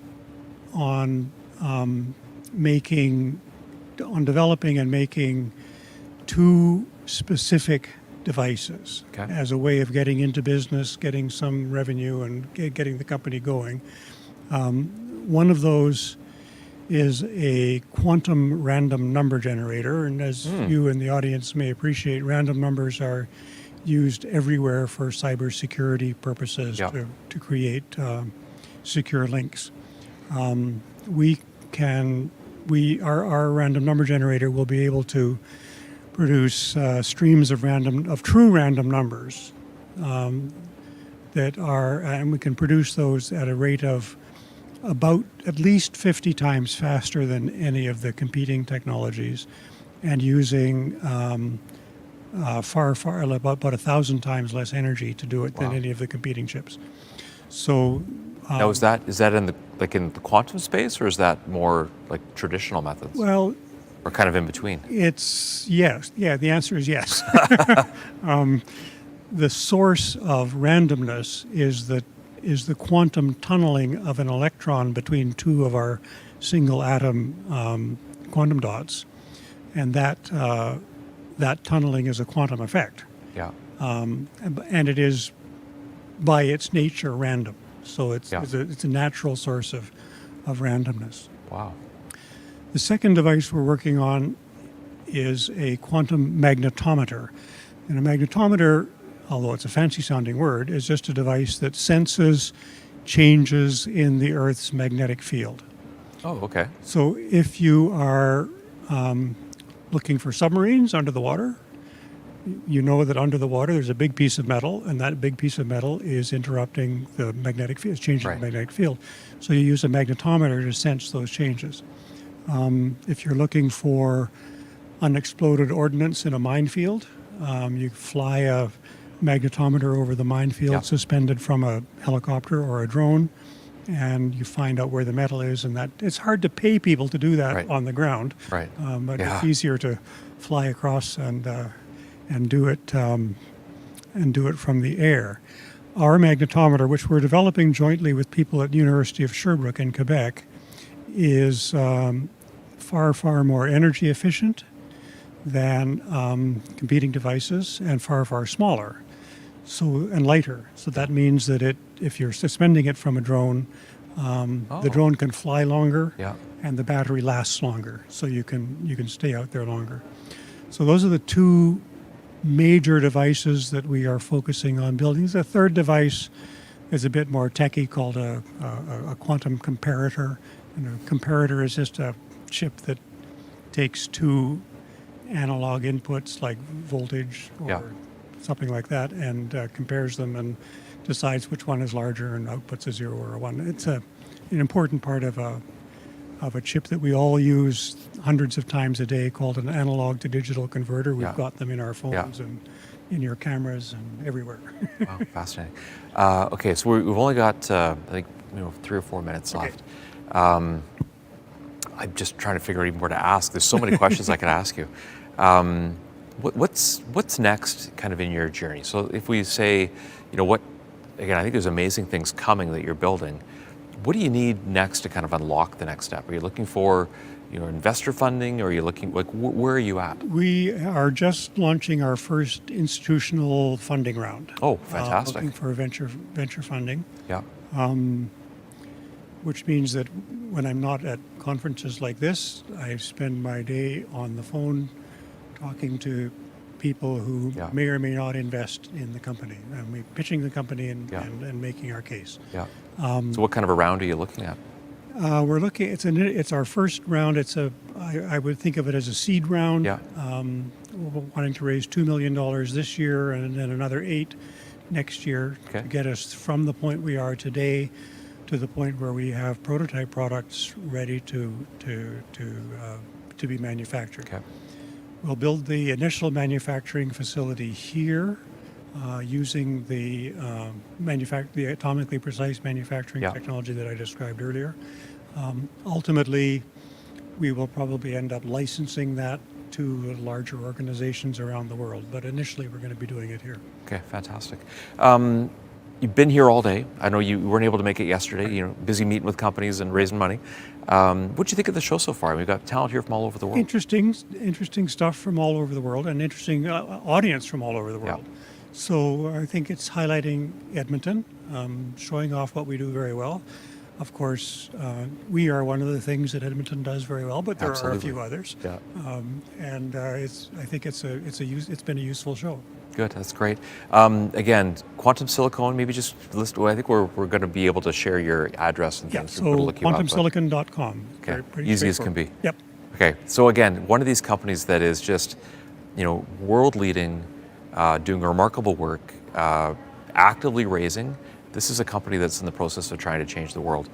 developing and making two specific devices as a way of getting into business, getting some revenue, and getting the company going. One of those is a quantum random number generator, and as you in the audience may appreciate, random numbers are used everywhere for cybersecurity purposes to create secure links. Our random number generator will be able to produce streams of true random numbers that are, and we can produce those at a rate of about at least 50 times faster than any of the competing technologies, and using about 1,000 times less energy to do it than any of the competing chips. So now is that in the quantum space, or is that more like traditional methods? Well, or kind of in between? It's yes. Yeah, the answer is yes. The source of randomness is the quantum tunneling of an electron between two of our single atom quantum dots, and that tunneling is a quantum effect. And it is by its nature random. So it's a natural source of randomness. Wow. The second device we're working on is a quantum magnetometer. And a magnetometer, although it's a fancy sounding word, is just a device that senses changes in the Earth's magnetic field. Oh, okay. So if you are looking for submarines under the water, you know that under the water there's a big piece of metal, and that big piece of metal is interrupting the magnetic field, changing the magnetic field. So you use a magnetometer to sense those changes. If you're looking for unexploded ordnance in a minefield, you fly a magnetometer over the minefield suspended from a helicopter or a drone, and you find out where the metal is, and that it's hard to pay people to do that Right. on the ground. Right. But Yeah. it's easier to fly across and do it from the air. Our magnetometer, which we're developing jointly with people at the University of Sherbrooke in Quebec, is far more energy efficient than competing devices, and far smaller, and lighter. So that means that if you're suspending it from a drone, the drone can fly longer, Yeah. and the battery lasts longer, so you can stay out there longer. So those are the two major devices that we are focusing on building. The third device is a bit more techy, called a quantum comparator. And a comparator is just a chip that takes two analog inputs like voltage or Yeah. something like that, and compares them and decides which one is larger and outputs a 0 or a 1. It's an important part of a chip that we all use hundreds of times a day, called an analog to digital converter. We've Yeah. got them in our phones and in your cameras and everywhere. Wow, fascinating. Okay, so we've only got, I think, 3 or 4 minutes left. I'm just trying to figure out even where to ask. There's so many questions I could ask you. What's next kind of in your journey? So if we say, again, I think there's amazing things coming that you're building. What do you need next to kind of unlock the next step? Are you looking for investor funding, or are you looking, where are you at? We are just launching our first institutional funding round. Oh, fantastic. Looking for venture funding. Yeah. Which means that when I'm not at conferences like this, I spend my day on the phone talking to people who Yeah. may or may not invest in the company, and we pitching the company and Yeah. making our case. Yeah. So what kind of a round are you looking at? We're looking. It's our first round. I would think of it as a seed round. Yeah. We're wanting to raise $2 million this year, and then another $8 million next year, Okay. to get us from the point we are today to the point where we have prototype products ready to be manufactured. Okay. We'll build the initial manufacturing facility here, using the atomically precise manufacturing Yeah. technology that I described earlier. Ultimately, we will probably end up licensing that to larger organizations around the world, but initially we're going to be doing it here. Okay, fantastic. You've been here all day. I know you weren't able to make it yesterday. Busy meeting with companies and raising money. What do you think of the show so far? We've got talent here from all over the world. Interesting stuff from all over the world, and interesting audience from all over the world. Yeah. So I think it's highlighting Edmonton, showing off what we do very well. Of course, we are one of the things that Edmonton does very well, but there are a few others. Yeah. I think it's been a useful show. Good, that's great. Again, Quantum Silicone, maybe just list. Well, I think we're going to be able to share your address and Yeah, things. for people to so look you up, but- quantumsilicon.com. Okay, Pretty easy as can be. straightforward. Yep. Okay, so again, one of these companies that is just, world leading, doing remarkable work, actively raising. This is a company that's in the process of trying to change the world.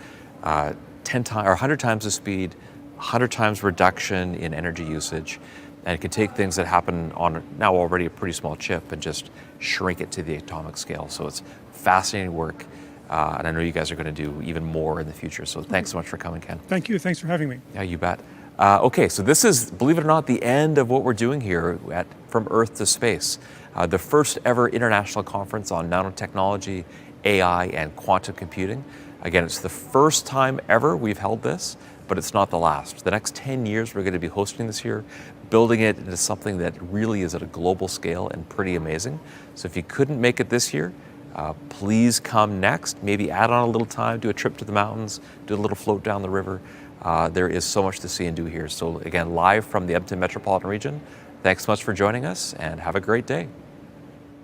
10 times or 100 times the speed, 100 times reduction in energy usage, and it can take things that happen on now already a pretty small chip and just shrink it to the atomic scale. So it's fascinating work, and I know you guys are going to do even more in the future. So thanks so much for coming, Ken. Thank you. Thanks for having me. Yeah, you bet. Okay, so this is, believe it or not, the end of what we're doing here at From Earth to Space, the first ever international conference on nanotechnology, AI, and quantum computing. Again, it's the first time ever we've held this, but it's not the last. The next 10 years, we're going to be hosting this here, building it into something that really is at a global scale and pretty amazing. So if you couldn't make it this year, please come next. Maybe add on a little time, do a trip to the mountains, do a little float down the river. There is so much to see and do here. So again, live from the Edmonton metropolitan region, thanks so much for joining us and have a great day.